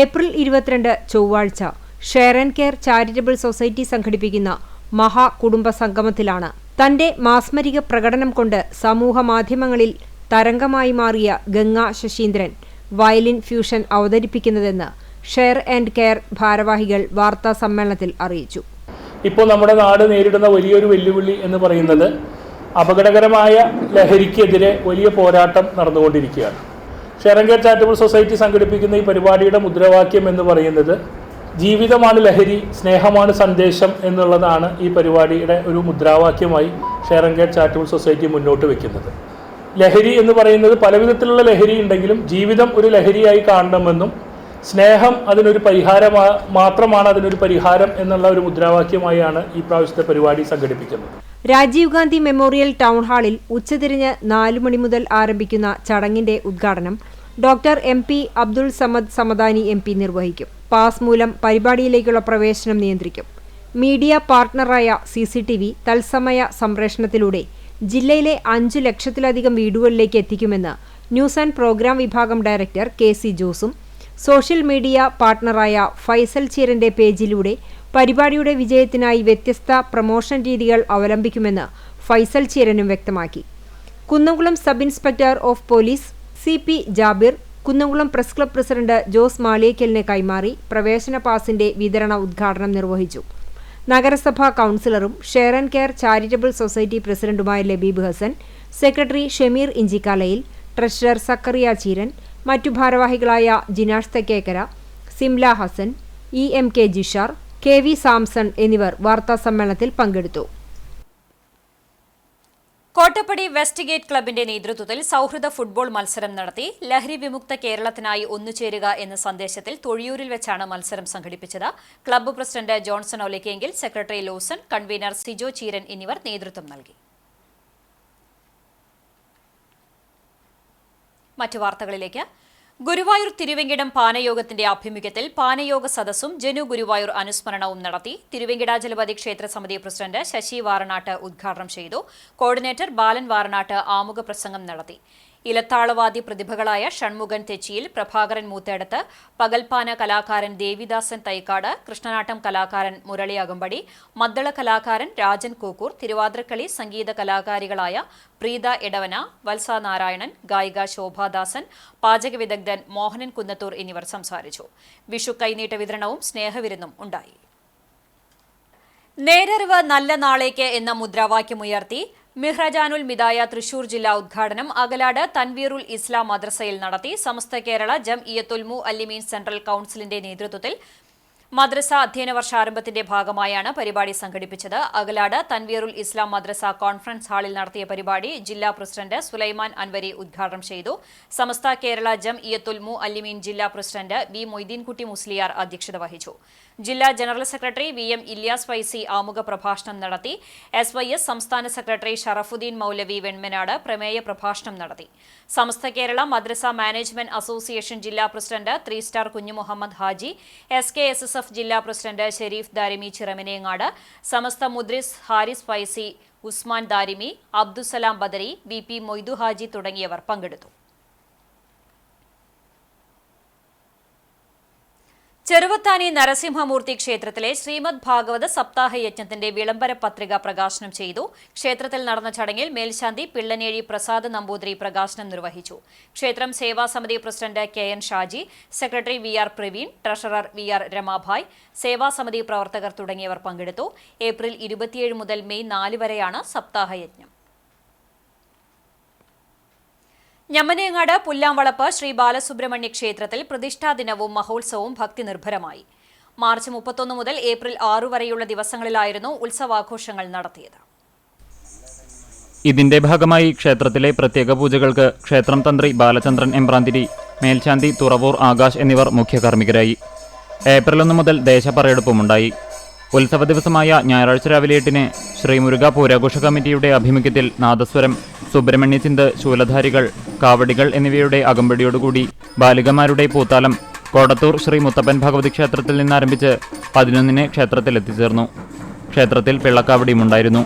ഏപ്രിൽ 22 ചൊവ്വാഴ്ച ഷെറൻ കെയർ ചാരിറ്റബിൾ സൊസൈറ്റി സംഘടിപ്പിക്കുന്ന മഹാകുടുംബ സംഗമത്തിലാണ് തന്റെ മാസ്മരിക പ്രകടനം കൊണ്ട് സമൂഹമാധ്യമങ്ങളിൽ തരംഗമായി മാറിയ ഗംഗ ശശീന്ദ്രൻ വയലിൻ ഫ്യൂഷൻ അവതരിപ്പിക്കുന്നതെന്ന് ഷെയർ ആൻഡ് കെയർ ഭാരവാഹികൾ വാർത്താ സമ്മേളനത്തിൽ അറിയിച്ചു. ഇപ്പോൾ നമ്മുടെ നാട് നേരിടുന്ന വലിയൊരു വെല്ലുവിളി എന്ന് പറയുന്നത് അപകടകരമായ ലഹരിക്കെതിരെ വലിയ പോരാട്ടം നടന്നുകൊണ്ടിരിക്കുകയാണ്. Share and care charitable society സംഘടിപ്പിക്കുന്ന ഈ പരിപാടിയുടെ മുദ്രാവാക്യം എന്ന് പറയുന്നത് ജീവിതമാണ് ലഹരി, സ്നേഹമാണ് സന്ദേശം എന്നുള്ളതാണ് ഈ പരിപാടിയുടെ ഒരു മുദ്രാവാക്യമായി share and care charitable society മുന്നോട്ട് വയ്ക്കുന്നത്. ലഹരി എന്ന് പറയുന്നത് പലവിധത്തിലുള്ള ലഹരി ഉണ്ടെങ്കിലും ജീവിതം ഒരു ലഹരിയായി കാണണമെന്നും സ്നേഹം അതിനൊരു മാത്രമാണ് അതിനൊരു പരിഹാരം എന്നുള്ള ഒരു മുദ്രാവാക്യമായാണ് ഈ പ്രാവശ്യത്തെ പരിപാടി സംഘടിപ്പിക്കുന്നത്. രാജീവ് ഗാന്ധി മെമ്മോറിയൽ ടൗൺ ഹാളിൽ ഉച്ചതിരിഞ്ഞ് 4 മണി മുതൽ ആരംഭിക്കുന്ന ചടങ്ങിന്റെ ഉദ്ഘാടനം doctor MP Abdul Samad Samadani MP നിർവഹിക്കും. പാസ് മൂലം പരിപാടിയിലേക്കുള്ള പ്രവേശനം നിയന്ത്രിക്കും. മീഡിയ പാർട്ട്ണറായ CCTV തത്സമയ സംപ്രേഷണത്തിലൂടെ ജില്ലയിലെ 5 ലക്ഷത്തിലധികം വീടുകളിലേക്ക് എത്തിക്കുമെന്ന് ന്യൂസ് ആൻഡ് പ്രോഗ്രാം വിഭാഗം ഡയറക്ടർ KC ജോസും സോഷ്യൽ മീഡിയ പാർട്ട്ണറായ ഫൈസൽ ചീരന്റെ പേജിലൂടെ പരിപാടിയുടെ വിജയത്തിനായി വ്യത്യസ്ത പ്രമോഷൻ രീതികൾ അവലംബിക്കുമെന്ന് ഫൈസൽ ചീരനും വ്യക്തമാക്കി. Kunnamkulam sub inspector of police CP Jabir Kunnamkulam press club president Jose മാളിയേക്കലിന് കൈമാറി പ്രവേശന പാസിന്റെ വിതരണ ഉദ്ഘാടനം നിർവഹിച്ചു. നഗരസഭാ കൗൺസിലറും share and care charitable society പ്രസിഡന്റുമായ ലബീബ് ഹസൻ, സെക്രട്ടറി ഷമീർ ഇഞ്ചിക്കാലയിൽ, ട്രഷറർ സക്കറിയ ചീരൻ, മറ്റു ഭാരവാഹികളായ ജിനാഷ് തെക്കേക്കര, സിംല ഹസൻ, EMK ജിഷാർ, KV സാംസൺ എന്നിവർ വാർത്താസമ്മേളനത്തിൽ പങ്കെടുത്തു. കോട്ടപ്പടി വെസ്റ്റ് ഗേറ്റ് ക്ലബിന്റെ നേതൃത്വത്തിൽ സൗഹൃദ ഫുട്ബോൾ മത്സരം നടത്തി. ലഹരി വിമുക്ത കേരളത്തിനായി ഒന്നുചേരുക എന്ന സന്ദേശത്തിൽ തൊഴിയൂരിൽ വെച്ചാണ് മത്സരം സംഘടിപ്പിച്ചത്. Club president Johnson Olakkengil, secretary Lawson, convener Sijo Cheeran എന്നിവർ നേതൃത്വം നൽകി. മറ്റു വാർത്തകളിലേക്ക്. ഗുരുവായൂർ തിരുവെങ്കിടം പാനയോഗത്തിന്റെ ആഭിമുഖ്യത്തിൽ പാനയോഗ സദസ്സും ജനു ഗുരുവായൂർ അനുസ്മരണവും നടത്തി. തിരുവെങ്കിടാചലപതി ക്ഷേത്ര സമിതി പ്രസിഡന്റ് ശശി വാറനാട്ട് ഉദ്ഘാടനം ചെയ്തു. കോർഡിനേറ്റർ ബാലൻ വാറനാട്ട് ആമുഖ പ്രസംഗം നടത്തി. ഇലത്താളവാദി പ്രതിഭകളായ ഷൺമുഖൻ തെച്ചിയിൽ, പ്രഭാകരൻ മൂത്തേടത്ത്, പകൽപ്പാന കലാകാരൻ ദേവിദാസൻ തൈക്കാട്, കൃഷ്ണനാട്ടം കലാകാരൻ മുരളി അകമ്പടി, മദ്ദള കലാകാരൻ രാജൻ കോക്കൂർ, തിരുവാതിരക്കളി സംഗീത കലാകാരികളായ പ്രീത എടവന, വത്സ നാരായണൻ, ഗായിക ശോഭാദാസൻ, പാചക വിദഗ്ധൻ മോഹനൻ കുന്നത്തൂർ എന്നിവർ സംസാരിച്ചു. വിഷു കൈനീട്ട വിതരണവും സ്നേഹവിരുന്നും ഉണ്ടായി. നേരറിവ് നല്ല നാളേക്ക് എന്ന മുദ്രാവാക്യമുയർത്തി മിഹ്റജാനുൽ മിദായ തൃശൂർ ജില്ലാ ഉദ്ഘാടനം അകലാട് തൻവീറുൽ ഇസ്ലാം മദ്രസയിൽ നടത്തി. സമസ്ത കേരള ജംഇയ്യത്തുൽ മുഅല്ലിമീൻ സെൻട്രൽ കൌൺസിലിന്റെ നേതൃത്വത്തിൽ മദ്രസ അധ്യയന വർഷാരംഭത്തിന്റെ ഭാഗമായാണ് പരിപാടി സംഘടിപ്പിച്ചത്. അകലാട് തൻവീറുൽ ഇസ്ലാം മദ്രസ കോൺഫറൻസ് ഹാളിൽ നടത്തിയ പരിപാടി ജില്ലാ പ്രസിഡന്റ് സുലൈമാൻ അൻവരി ഉദ്ഘാടനം ചെയ്തു. സമസ്ത കേരള ജംഇയ്യത്തുൽ മുഅല്ലിമീൻ ജില്ലാ പ്രസിഡന്റ് B മൊയ്തീൻകുട്ടി മുസ്ലിയാർ അധ്യക്ഷത വഹിച്ചു. ജില്ലാ general secretary VM Ilyas Faizy ആമുഖ പ്രഭാഷണം നടത്തി. SYS സംസ്ഥാന സെക്രട്ടറി ഷറഫുദ്ദീൻ മൗലവി വെൺമനാട് പ്രമേയ പ്രഭാഷണം നടത്തി. സമസ്ത കേരള മദ്രസ മാനേജ്മെന്റ് അസോസിയേഷൻ ജില്ലാ പ്രസിഡന്റ് 3 സ്റ്റാർ കുഞ്ഞു മുഹമ്മദ് ഹാജി, SKSSF ജില്ലാ പ്രസിഡന്റ് ഷെരീഫ് ദാരിമി ചിറമനേങ്ങാട്, സമസ്ത മുദ്രിസ് ഹാരിസ് ഫൈസി, ഉസ്മാൻ ദാരിമി, അബ്ദുസലാം ബദരി, BP മൊയ്തു ഹാജി തുടങ്ങിയവർ പങ്കെടുത്തു. ചെറുവത്താനി നരസിംഹമൂർത്തി ക്ഷേത്രത്തിലെ ശ്രീമദ് ഭാഗവത സപ്താഹ യജ്ഞത്തിന്റെ വിളംബര പത്രിക പ്രകാശനം ചെയ്തു. ക്ഷേത്രത്തിൽ നടന്ന ചടങ്ങിൽ മേൽശാന്തി പിള്ളനേഴി പ്രസാദ് നമ്പൂതിരി പ്രകാശനം നിർവഹിച്ചു. ക്ഷേത്രം സേവാസമിതി president KN Shaji, secretary VR Praveen, treasurer VR Ramabhai, സേവാസമിതി പ്രവർത്തകർ തുടങ്ങിയവർ പങ്കെടുത്തു. ഏപ്രിൽ 27 മുതൽ മെയ് 4 വരെയാണ് സപ്താഹ യജ്ഞം. ഞമ്മനേങ്ങാട് പുല്ലാംവളപ്പ് ശ്രീ ബാലസുബ്രഹ്മണ്യ ക്ഷേത്രത്തിൽ പ്രതിഷ്ഠാ ദിനവും മഹോത്സവവും ഭക്തി നിർഭരമായി. മാർച്ച് 31 മുതൽ ഏപ്രിൽ 6 വരെയുള്ള ദിവസങ്ങളിലായിരുന്നു ഉത്സവാഘോഷങ്ങൾ നടത്തിയത്. ഇതിന്റെ ഭാഗമായി ക്ഷേത്രത്തിലെ പ്രത്യേക പൂജകൾക്ക് ക്ഷേത്രം തന്ത്രി ബാലചന്ദ്രൻ എമ്പ്രാന്തിരി, മേൽശാന്തി തുറവൂർ ആകാശ് എന്നിവർ മുഖ്യകാർമ്മികരായി. ഏപ്രിൽ 1 മുതൽ ദേശപറയെടുപ്പുമുണ്ടായി. ഉത്സവ ദിവസമായ ഞായറാഴ്ച രാവിലെ 8-ന് ശ്രീമുരുക പൂരാഘോഷ കമ്മിറ്റിയുടെ ആഭിമുഖ്യത്തിൽ നാദസ്വരം, സുബ്രഹ്മണ്യ ചിന്ത്, ശൂലധാരികൾ, കാവടികൾ എന്നിവയുടെ അകമ്പടിയോടുകൂടി ബാലികമാരുടെ പൂത്താലം കോടത്തൂർ ശ്രീ മുത്തപ്പൻ ഭഗവതി ക്ഷേത്രത്തിൽ നിന്നാരംഭിച്ച് 11-ന് ക്ഷേത്രത്തിൽ എത്തിച്ചേർന്നു. ക്ഷേത്രത്തിൽ പിള്ളക്കാവടിയുമുണ്ടായിരുന്നു.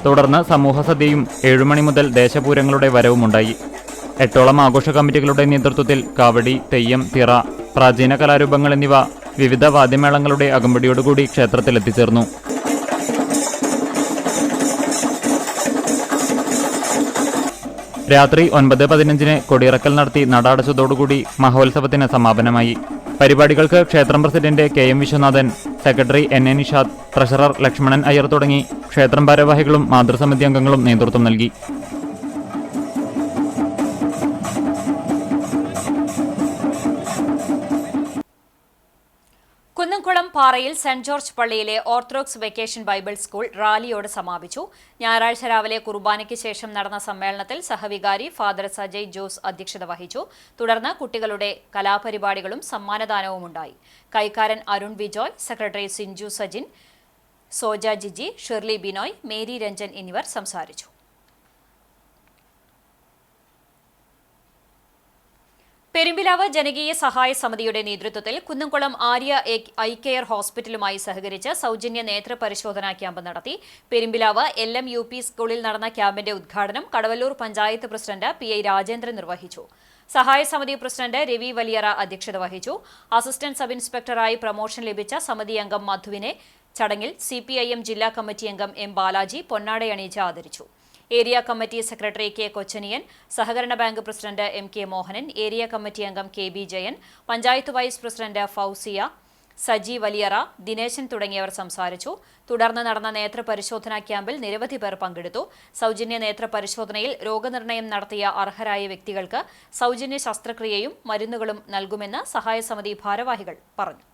തുടർന്ന് സമൂഹസദ്യയും 7 മണി മുതൽ ദേശപൂരങ്ങളുടെ വരവുമുണ്ടായി. 8ഓളം ആഘോഷ കമ്മിറ്റികളുടെ നേതൃത്വത്തിൽ കാവടി, തെയ്യം, തിറ, പ്രാചീന കലാരൂപങ്ങൾ എന്നിവ വിവിധ വാദ്യമേളങ്ങളുടെ അകമ്പടിയോടുകൂടി ക്ഷേത്രത്തിൽ എത്തിച്ചേർന്നു. രാത്രി 9:15-ന് കൊടിയിറക്കൽ നടത്തി നട അടച്ചതോടുകൂടി മഹോത്സവത്തിന് സമാപനമായി. പരിപാടികൾക്ക് ക്ഷേത്രം president KM Viswanathan, secretary NA Nishad, treasurer Lakshmanan Iyer തുടങ്ങി ക്ഷേത്രം ഭാരവാഹികളും മാതൃസമിതി അംഗങ്ങളും നേതൃത്വം നൽകി. കുന്നംകുളം പാറയിൽ സെന്റ് ജോർജ് പള്ളിയിലെ ഓർത്തഡോക്സ് വെക്കേഷൻ ബൈബിൾ സ്കൂൾ റാലിയോട് സമാപിച്ചു. ഞായറാഴ്ച രാവിലെ കുർബാനയ്ക്ക് ശേഷം നടന്ന സമ്മേളനത്തിൽ സഹവികാരി ഫാദർ സജയ് ജോസ് അധ്യക്ഷത വഹിച്ചു. തുടർന്ന് കുട്ടികളുടെ കലാപരിപാടികളും സമ്മാനദാനവും ഉണ്ടായി. കൈക്കാരൻ അരുൺ വിജോയ്, സെക്രട്ടറി സിഞ്ചു സജിൻ, സോജ ജിജി, ഷെർലി ബിനോയ്, മേരി രഞ്ജൻ എന്നിവർ സംസാരിച്ചു. പെരുമ്പിലാവ് ജനകീയ സഹായ സമിതിയുടെ നേതൃത്വത്തിൽ കുന്നംകുളം ആര്യ ഐ കെയർ ഹോസ്പിറ്റലുമായി സഹകരിച്ച് സൗജന്യ നേത്ര പരിശോധനാ ക്യാമ്പ് നടത്തി. പെരുമ്പിലാവ് LMUP സ്കൂളിൽ നടന്ന ക്യാമ്പിന്റെ ഉദ്ഘാടനം കടവല്ലൂർ പഞ്ചായത്ത് പ്രസിഡന്റ് PI രാജേന്ദ്രൻ നിർവഹിച്ചു. സഹായ സമിതി പ്രസിഡന്റ് രവി വലിയറ അധ്യക്ഷത വഹിച്ചു. അസിസ്റ്റന്റ് സബ് ഇൻസ്പെക്ടറായി പ്രമോഷൻ ലഭിച്ച സമിതി അംഗം മധുവിനെ ചടങ്ങിൽ CPIM ജില്ലാ കമ്മിറ്റി അംഗം M ബാലാജി പൊന്നാടയണിയിച്ച് ആദരിച്ചു. Area committee secretary K Kochaniyan, സഹകരണ bank president MK Mohanan, area committee അംഗം KB Jayan, panchayat vice president Fousiya, Saji Valiyara, Dineshan തുടങ്ങിയവർ സംസാരിച്ചു. തുടർന്ന് നടന്ന നേത്ര പരിശോധനാ ക്യാമ്പിൽ നിരവധി പേർ പങ്കെടുത്തു. സൗജന്യ നേത്ര പരിശോധനയിൽ രോഗനിർണയം നടത്തിയ അർഹരായ വ്യക്തികൾക്ക് സൗജന്യ ശസ്ത്രക്രിയയും മരുന്നുകളും നൽകുമെന്ന് സഹായ സമിതി ഭാരവാഹികൾ പറഞ്ഞു.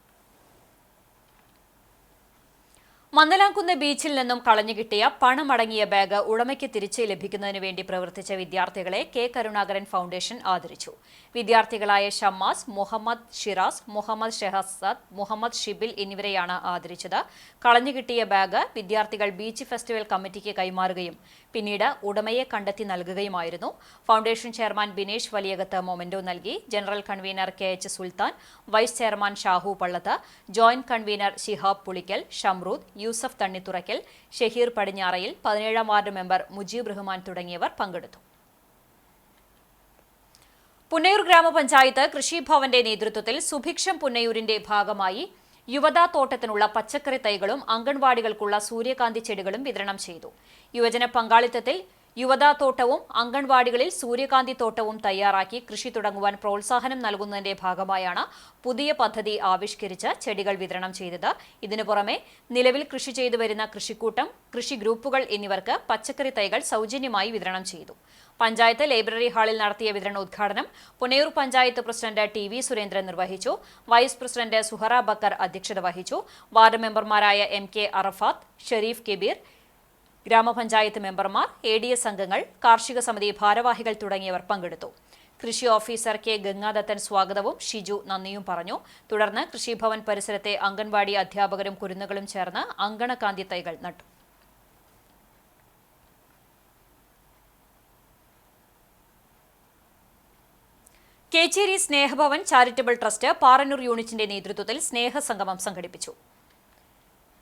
മന്നലാംകുന്ന് ബീച്ചിൽ നിന്നും കളഞ്ഞുകിട്ടിയ പണമടങ്ങിയ ബാഗ് ഉടമയ്ക്ക് തിരിച്ച് ലഭിക്കുന്നതിന് വേണ്ടി പ്രവർത്തിച്ച വിദ്യാർത്ഥികളെ K കരുണാകരൻ ഫൗണ്ടേഷൻ ആദരിച്ചു. വിദ്യാർത്ഥികളായ ഷമ്മാസ്, മുഹമ്മദ് ഷിറാസ്, മുഹമ്മദ് ഷെഹസാദ്, മുഹമ്മദ് ഷിബിൽ എന്നിവരെയാണ് ആദരിച്ചത്. കളഞ്ഞുകിട്ടിയ ബാഗ് വിദ്യാർത്ഥികൾ ബീച്ച് ഫെസ്റ്റിവൽ കമ്മിറ്റിക്ക് കൈമാറുകയും പിന്നീട് ഉടമയെ കണ്ടെത്തി നൽകുകയുമായിരുന്നു. Foundation chairman Binesh Valiyakath memento നൽകി. General convener KH Sultan, vice chairman Shahu Pallath, joint convener Shihab Pulikkal, Shamrood, Yusuf Thannithurakkal, Shaheer Padinjarayil, 17-ാം വാർഡ് മെമ്പർ മുജീബ് റഹ്മാൻ തുടങ്ങിയവർ പങ്കെടുത്തു. പുന്നയൂർ ഗ്രാമപഞ്ചായത്ത് കൃഷിഭവന്റെ നേതൃത്വത്തിൽ സുഭിക്ഷം പുന്നയൂരിന്റെ ഭാഗമായി യുവതാ തോട്ടത്തിനുള്ള പച്ചക്കറി തൈകളും അംഗൻവാടികൾക്കുള്ള സൂര്യകാന്തി ചെടികളും വിതരണം ചെയ്തു. യുവജന പങ്കാളിത്തത്തിൽ യുവതാത്തോട്ടവും അംഗൻവാടികളിൽ സൂര്യകാന്തി തോട്ടവും തയ്യാറാക്കി കൃഷി തുടങ്ങുവാൻ പ്രോത്സാഹനം നൽകുന്നതിന്റെ ഭാഗമായാണ് പുതിയ പദ്ധതി ആവിഷ്കരിച്ച് ചെടികൾ വിതരണം ചെയ്തത്. ഇതിനു പുറമെ നിലവിൽ കൃഷി ചെയ്തു വരുന്ന കൃഷിക്കൂട്ടം, കൃഷി ഗ്രൂപ്പുകൾ എന്നിവർക്ക് പച്ചക്കറി തൈകൾ സൗജന്യമായി വിതരണം ചെയ്തു. പഞ്ചായത്ത് ലൈബ്രറി ഹാളിൽ നടത്തിയ വിതരണോദ്ഘാടനം പുന്നയൂർ പഞ്ചായത്ത് പ്രസിഡന്റ് TV സുരേന്ദ്രൻ നിർവഹിച്ചു. വൈസ് പ്രസിഡന്റ് സുഹറ ബക്കർ അധ്യക്ഷത വഹിച്ചു. വാർഡ് മെമ്പർമാരായ MK അറഫാത്ത്, ഷെരീഫ് കബീർ, ഗ്രാമപഞ്ചായത്ത് മെമ്പർമാർ, ADS അംഗങ്ങൾ, കാർഷിക സമിതി ഭാരവാഹികൾ തുടങ്ങിയവർ പങ്കെടുത്തു. കൃഷി ഓഫീസർ K ഗംഗാദത്തൻ സ്വാഗതവും ഷിജു നന്ദിയും പറഞ്ഞു. തുടർന്ന് കൃഷിഭവൻ പരിസരത്തെ അംഗൻവാടി അധ്യാപകരും കുരുന്നുകളും ചേർന്ന് അങ്കണകാന്തി തൈകൾ നട്ടു. കേച്ചേരി സ്നേഹഭവൻ ചാരിറ്റബിൾ ട്രസ്റ്റ് പാറന്നൂർ യൂണിറ്റിന്റെ നേതൃത്വത്തിൽ സ്നേഹസംഗമം സംഘടിപ്പിച്ചു.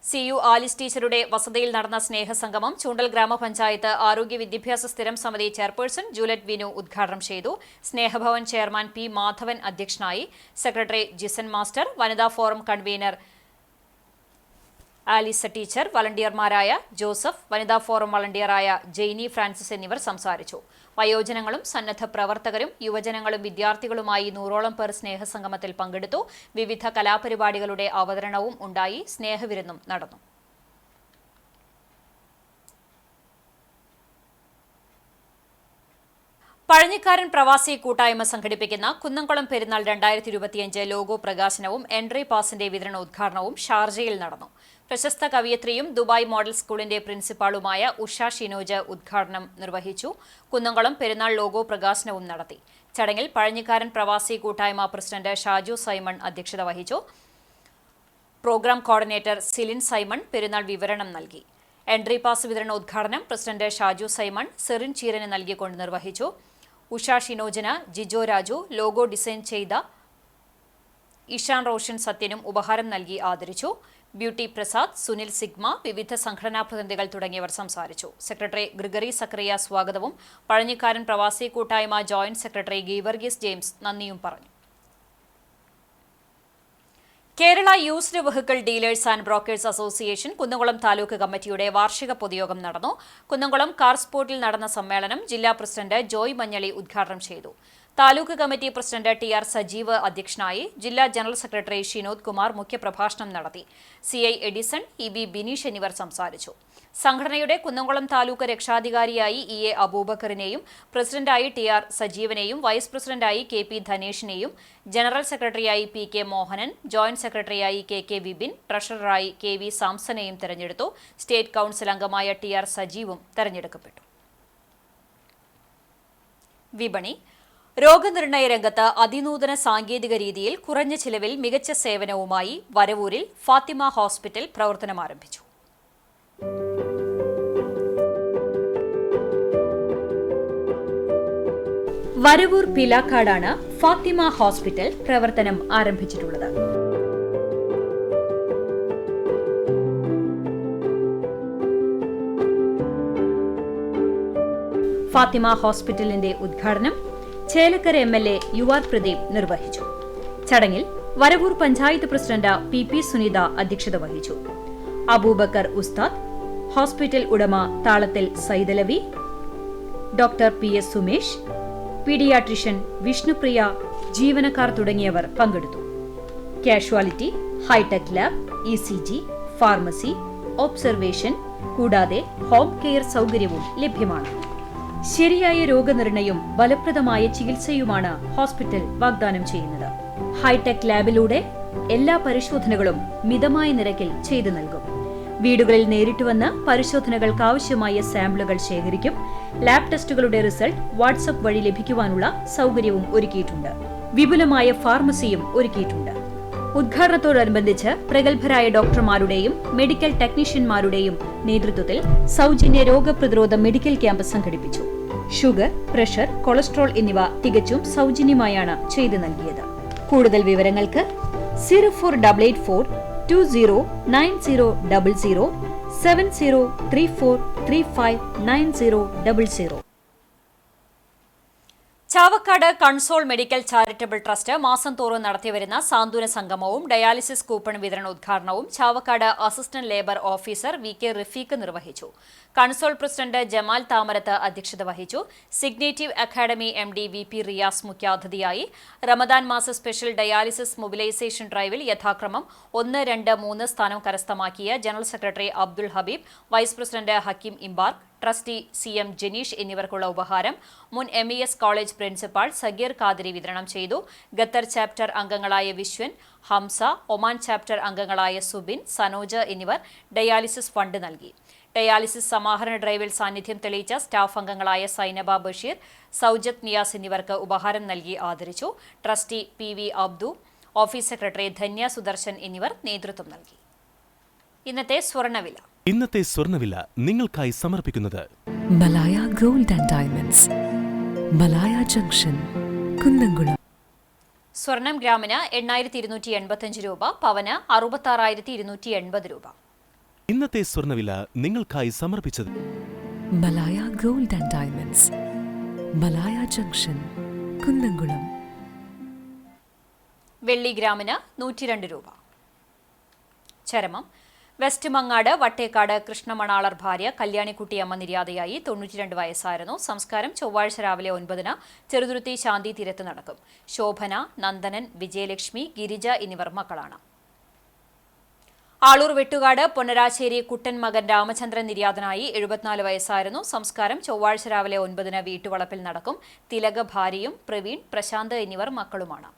CU ആലിസ് ടീച്ചറുടെ വസതിയിൽ നടന്ന സ്നേഹസംഗമം ചൂണ്ടൽ ഗ്രാമപഞ്ചായത്ത് ആരോഗ്യ വിദ്യാഭ്യാസ സ്ഥിരം സമിതി ചെയർപേഴ്സൺ ജൂലറ്റ് വിനു ഉദ്ഘാടനം ചെയ്തു. സ്നേഹഭവൻ ചെയർമാൻ P മാധവൻ അധ്യക്ഷനായി. സെക്രട്ടറി ജിസൻ മാസ്റ്റർ, വനിതാ ഫോറം കൺവീനർ ആലിസ ടീച്ചർ, വളണ്ടിയർമാരായ ജോസഫ്, വനിതാ ഫോറം വളണ്ടിയറായ ജെയ്നി ഫ്രാൻസിസ് എന്നിവർ സംസാരിച്ചു. വയോജനങ്ങളും സന്നദ്ധ പ്രവർത്തകരും യുവജനങ്ങളും വിദ്യാർത്ഥികളുമായി 100ഓളം പേർ സ്നേഹസംഗമത്തിൽ പങ്കെടുത്തു. വിവിധ കലാപരിപാടികളുടെ അവതരണവും ഉണ്ടായി. സ്നേഹവിരുന്നും നടന്നു. പഴഞ്ഞിക്കാരൻ പ്രവാസി കൂട്ടായ്മ സംഘടിപ്പിക്കുന്ന കുന്നംകുളം പെരുന്നാൾ 2025 ലോഗോ പ്രകാശനവും എൻട്രി പാസിന്റെ വിതരണോദ്ഘാടനവും ഷാർജയിൽ നടന്നു. പ്രശസ്ത കവയിത്രിയും ദുബായ് മോഡൽ സ്കൂളിന്റെ പ്രിൻസിപ്പാളുമായ ഉഷ ഷിനോജ് ഉദ്ഘാടനം നിർവഹിച്ചു. കുന്നംകുളം പെരുന്നാൾ ലോഗോ പ്രകാശനവും നടത്തി. ചടങ്ങിൽ പഴഞ്ഞിക്കാരൻ പ്രവാസി കൂട്ടായ്മ പ്രസിഡന്റ് ഷാജു സൈമൺ അധ്യക്ഷത വഹിച്ചു. പ്രോഗ്രാം കോർഡിനേറ്റർ സിലിൻ സൈമൺ പെരുന്നാൾ വിവരണം നൽകി. എൻട്രി പാസ് വിതരണോദ്ഘാടനം പ്രസിഡന്റ് ഷാജു സൈമൺ സെറിൻ ചീരന് നൽകിക്കൊണ്ട് നിർവഹിച്ചു. ഉഷ ഷിനോജിന് ജിജോ രാജു, ലോഗോ ഡിസൈൻ ചെയ്ത ഇഷാൻ റോഷൻ സത്യനും ഉപഹാരം നൽകി ആദരിച്ചു. ബ്യൂട്ടി പ്രസാദ്, സുനിൽ സിഗ്മ, വിവിധ സംഘടനാ പ്രതിനിധികൾ തുടങ്ങിയവർ സംസാരിച്ചു. സെക്രട്ടറി ഗ്രിഗറി സക്രിയ സ്വാഗതവും പഴഞ്ഞിക്കാരൻ പ്രവാസി കൂട്ടായ്മ ജോയിന്റ് സെക്രട്ടറി ഗീവർഗീസ് ജെയിംസ് നന്ദിയും പറഞ്ഞു. Kerala used vehicle dealers and brokers association Kunnamkulam taluk കമ്മിറ്റിയുടെ വാർഷിക പൊതുയോഗം നടന്നു. കുന്നംകുളം കാർ സ്പോർട്ടിൽ നടന്ന സമ്മേളനം ജില്ലാ പ്രസിഡന്റ് ജോയ് മഞ്ഞളി ഉദ്ഘാടനം ചെയ്തു. Taluk committee president T R. Sajeev അധ്യക്ഷനായി. ജില്ലാ ജനറൽ സെക്രട്ടറി ഷിനോദ് കുമാർ മുഖ്യപ്രഭാഷണം നടത്തി. സി.ഐ. Edison, EB. ബിനീഷ് എന്നിവർ സംസാരിച്ചു. സംഘടനയുടെ കുന്നംകുളം താലൂക്ക് രക്ഷാധികാരിയായി ഇ.എ. അബൂബക്കറിനെയും പ്രസിഡന്റായി ടി.ആർ. സജീവനെയും വൈസ് പ്രസിഡന്റായി കെ.പി. ധനേഷിനെയും ജനറൽ സെക്രട്ടറിയായി പി.കെ. മോഹനൻ, ജോയിന്റ് സെക്രട്ടറിയായി കെ.കെ. വിപിൻ, ട്രഷററായി കെ.വി. സാംസനെയും തെരഞ്ഞെടുത്തു. സ്റ്റേറ്റ് കൌൺസിൽ അംഗമായ ടി.ആർ. സജീവും തെരഞ്ഞെടുക്കപ്പെട്ടു. വിപണി. രോഗനിർണയ രംഗത്ത് അതിനൂതന സാങ്കേതിക രീതിയിൽ കുറഞ്ഞ ചിലവിൽ മികച്ച സേവനവുമായി വരവൂരിൽ ഫാത്തിമ ഹോസ്പിറ്റൽ പ്രവർത്തനമാരംഭിച്ചു. വരവൂർ പിലാക്കാടാണ് ഫാത്തിമ ഹോസ്പിറ്റൽ പ്രവർത്തനം ആരംഭിച്ചിട്ടുള്ളത്. ഫാത്തിമ ഹോസ്പിറ്റലിന്റെ ഉദ്ഘാടനം ചേലക്കര എം.എൽ.എ. യുവാർ പ്രദീപ് നിർവഹിച്ചു. ചടങ്ങിൽ വരവൂർ പഞ്ചായത്ത് പ്രസിഡന്റ് പി. സുനിത അധ്യക്ഷത വഹിച്ചു. അബൂബക്കർ ഉസ്താദ്, ഹോസ്പിറ്റൽ ഉടമ Thalathil Saidalavi, doctor P S. Sumesh, paediatrician Vishnupriya, ജീവനക്കാർ തുടങ്ങിയവർ പങ്കെടുത്തു. Casualty, hi-tech lab, ECG, pharmacy, observation കൂടാതെ ഹോം കെയർ സൗകര്യവും ലഭ്യമാണ്. ശരിയായ രോഗനിർണയം, ഫലപ്രദമായ ചികിത്സയുമാണ് ഹോസ്പിറ്റൽ വാഗ്ദാനം ചെയ്യുന്നത്. ഹൈടെക് ലാബിലൂടെ എല്ലാ പരിശോധനകളും മിതമായ നിരക്കിൽ ചെയ്തു നൽകും. വീടുകളിൽ നേരിട്ട് വന്ന് പരിശോധനകൾക്ക് ആവശ്യമായ സാമ്പിളുകൾ ശേഖരിക്കും. ലാബ് ടെസ്റ്റുകളുടെ റിസൾട്ട് വാട്സ്ആപ്പ് വഴി ലഭിക്കുവാനുള്ള സൗകര്യവും ഒരുക്കിയിട്ടുണ്ട്. വിപുലമായ ഫാർമസിയും ഒരുക്കിയിട്ടുണ്ട്. ഉദ്ഘാടനത്തോടനുബന്ധിച്ച് പ്രഗത്ഭരായ ഡോക്ടർമാരുടെയും മെഡിക്കൽ ടെക്നീഷ്യന്മാരുടെയും നേതൃത്വത്തിൽ സൗജന്യ രോഗപ്രതിരോധ മെഡിക്കൽ ക്യാമ്പ് സംഘടിപ്പിച്ചു. ഷുഗർ, പ്രഷർ, കൊളസ്ട്രോൾ എന്നിവ തികച്ചും സൗജന്യമായാണ് ചെയ്തു നൽകിയത്. കൂടുതൽ വിവരങ്ങൾക്ക് 0484 209000 7034359000. Chavakkad console medical charitable trust മാസം തോറും നടത്തിവരുന്ന സാന്ത്വന സംഗമവും ഡയാലിസിസ് കൂപ്പൺ വിതരണ ഉദ്ഘാടനവും Chavakkad assistant labour officer VK. Rafeeq നിർവഹിച്ചു. കൺസോൾ പ്രസിഡന്റ് ജമാൽ താമരത്ത് അധ്യക്ഷത വഹിച്ചു. സിഗ്നേറ്റീവ് അക്കാദമി എം.ഡി. വി.പി. റിയാസ് മുഖ്യാതിഥിയായി. റമദാൻ മാസ സ്പെഷ്യൽ ഡയാലിസിസ് മൊബിലൈസേഷൻ ഡ്രൈവിൽ യഥാക്രമം 1, 2, 3 സ്ഥാനം കരസ്ഥമാക്കിയ general secretary Abdul Habeeb, vice president Hakeem ഇംബാർക്ക്, ട്രസ്റ്റി സി.എം. ജനീഷ് എന്നിവർക്കുള്ള ഉപഹാരം മുൻ MES. College principal Sageer Khadiri വിതരണം ചെയ്തു. ഖത്തർ ചാപ്റ്റർ അംഗങ്ങളായ വിശ്വൻ, ഹംസ, ഒമാൻ ചാപ്റ്റർ അംഗങ്ങളായ സുബിൻ, സനോജ് എന്നിവർ ഡയാലിസിസ് ഫണ്ട് നൽകി. ഡയാലിസിസ് സമാഹരണ ഡ്രൈവിൽ സാന്നിധ്യം തെളിയിച്ച സ്റ്റാഫ് അംഗങ്ങളായ സൈനബ ബഷീർ, സൗജത് നിയാസ് എന്നിവർക്ക് ഉപഹാരം നൽകി ആദരിച്ചു. Trustee PV. Abdu, office secretary Dhanya Sudarshan എന്നിവർ നേതൃത്വം നൽകി. ഇന്നത്തെ സ്വർണ്ണവില നിങ്ങൾക്കായി സമർപ്പിക്കുന്നത് Malaya gold and diamonds, Malaya junction, Kunnamkulam. സ്വർണം ഗ്രാമിന് 8,285 രൂപ, പവന് 66,280 രൂപ. ഇന്നത്തെ സ്വർണ്ണവില നിങ്ങൾക്കായി സമർപ്പിച്ചത് Malaya gold and diamonds, Malaya junction, Kunnamkulam. വെള്ളി ഗ്രാമിന് 102 രൂപ. ചരമം. വെസ്റ്റ് മങ്ങാട് വട്ടേക്കാട് കൃഷ്ണമണാളർ ഭാര്യ കല്യാണിക്കുട്ടിയമ്മ നിര്യാതയായി. 92 വയസ്സായിരുന്നു. സംസ്കാരം ചൊവ്വാഴ്ച രാവിലെ 9-ന് ചെറുതുരുത്തി ശാന്തി തീരത്ത് നടക്കും. ശോഭന, നന്ദനൻ, വിജയലക്ഷ്മി, ഗിരിജ എന്നിവർ മക്കളാണ്. ആളൂർ വെട്ടുകാട് പൊന്നരാശ്ശേരി കുട്ടൻ മകൻ രാമചന്ദ്രൻ നിര്യാതനായി. 74 വയസ്സായിരുന്നു. സംസ്കാരം ചൊവ്വാഴ്ച രാവിലെ 9-ന് വീട്ടുവളപ്പിൽ നടക്കും. തിലക ഭാര്യയും പ്രവീൺ, പ്രശാന്ത് എന്നിവർ മക്കളുമാണ്.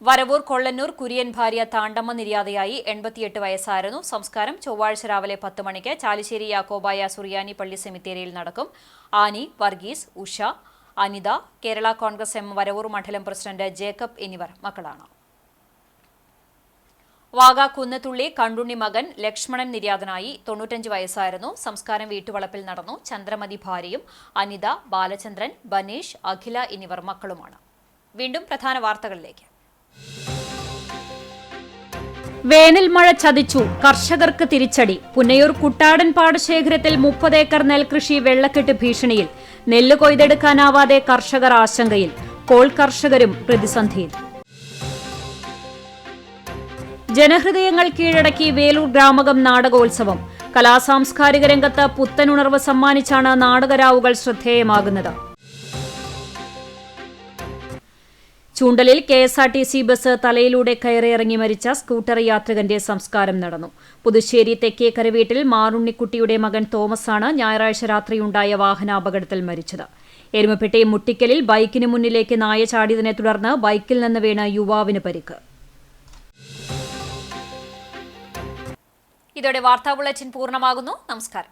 വരവൂർ കൊള്ളന്നൂർ കുര്യൻ ഭാര്യ താണ്ടമ്മ നിര്യാതയായി. 88 വയസ്സായിരുന്നു. സംസ്കാരം ചൊവ്വാഴ്ച രാവിലെ 10 മണിക്ക് ചാലിശ്ശേരി യാക്കോബായ സുറിയാനി പള്ളി സെമിത്തേരിയിൽ നടക്കും. ആനി, വർഗീസ്, ഉഷ, അനിത, കേരള കോൺഗ്രസ് എം വരവൂർ മണ്ഡലം പ്രസിഡന്റ് ജേക്കബ് എന്നിവർ മക്കളാണ്. വാഗ കുന്നത്തുള്ളി കണ്ടുണ്ണി മകൻ ലക്ഷ്മണൻ നിര്യാതനായി. 95 വയസ്സായിരുന്നു. സംസ്കാരം വീട്ടുവളപ്പിൽ നടന്നു. ചന്ദ്രമതി ഭാര്യയും അനിത, ബാലചന്ദ്രൻ, ബനീഷ്, അഖില എന്നിവർ മക്കളുമാണ്. വീണ്ടും പ്രധാന വാർത്തകളിലേക്ക്. വേനൽ മഴ ചതിച്ചു, കർഷകർക്ക് തിരിച്ചടി. പുന്നയൂർ കുട്ടാടൻ പാടശേഖരത്തിൽ 30 ഏക്കർ നെൽകൃഷി വെള്ളക്കെട്ട് ഭീഷണിയിൽ. നെല്ല് കൊയ്തെടുക്കാനാവാതെ കർഷകർ ആശങ്കയിൽ. കോൾ കർഷകരും പ്രതിസന്ധിയിൽ. ജനഹൃദയങ്ങൾ കീഴടക്കി വേലൂർ ഗ്രാമകം നാടകോത്സവം. കലാസാംസ്കാരിക രംഗത്ത് പുത്തനുണർവ് സമ്മാനിച്ചാണ് നാടകരാവുകൾ ശ്രദ്ധേയമാകുന്നത്. ചൂണ്ടലിൽ KSRTC ബസ് തലയിലൂടെ കയറിയിറങ്ങി മരിച്ച സ്കൂട്ടർ യാത്രികന്റെ സംസ്കാരം നടന്നു. പുതുശ്ശേരി തെക്കേക്കര വീട്ടിൽ മാറുണ്ണിക്കുട്ടിയുടെ മകൻ തോമസാണ് ഞായറാഴ്ച രാത്രിയുണ്ടായ വാഹനാപകടത്തിൽ മരിച്ചത്. എരുമപ്പെട്ടി മുട്ടിക്കലിൽ ബൈക്കിന് മുന്നിലേക്ക് നായ ചാടിയതിനെ തുടർന്ന് ബൈക്കിൽ നിന്ന് വീണ് യുവാവിന് പരിക്ക്. ഇതോടെ വാർത്താ ബുള്ളറ്റിൻ പൂർണ്ണമാകുന്നു. നമസ്കാരം.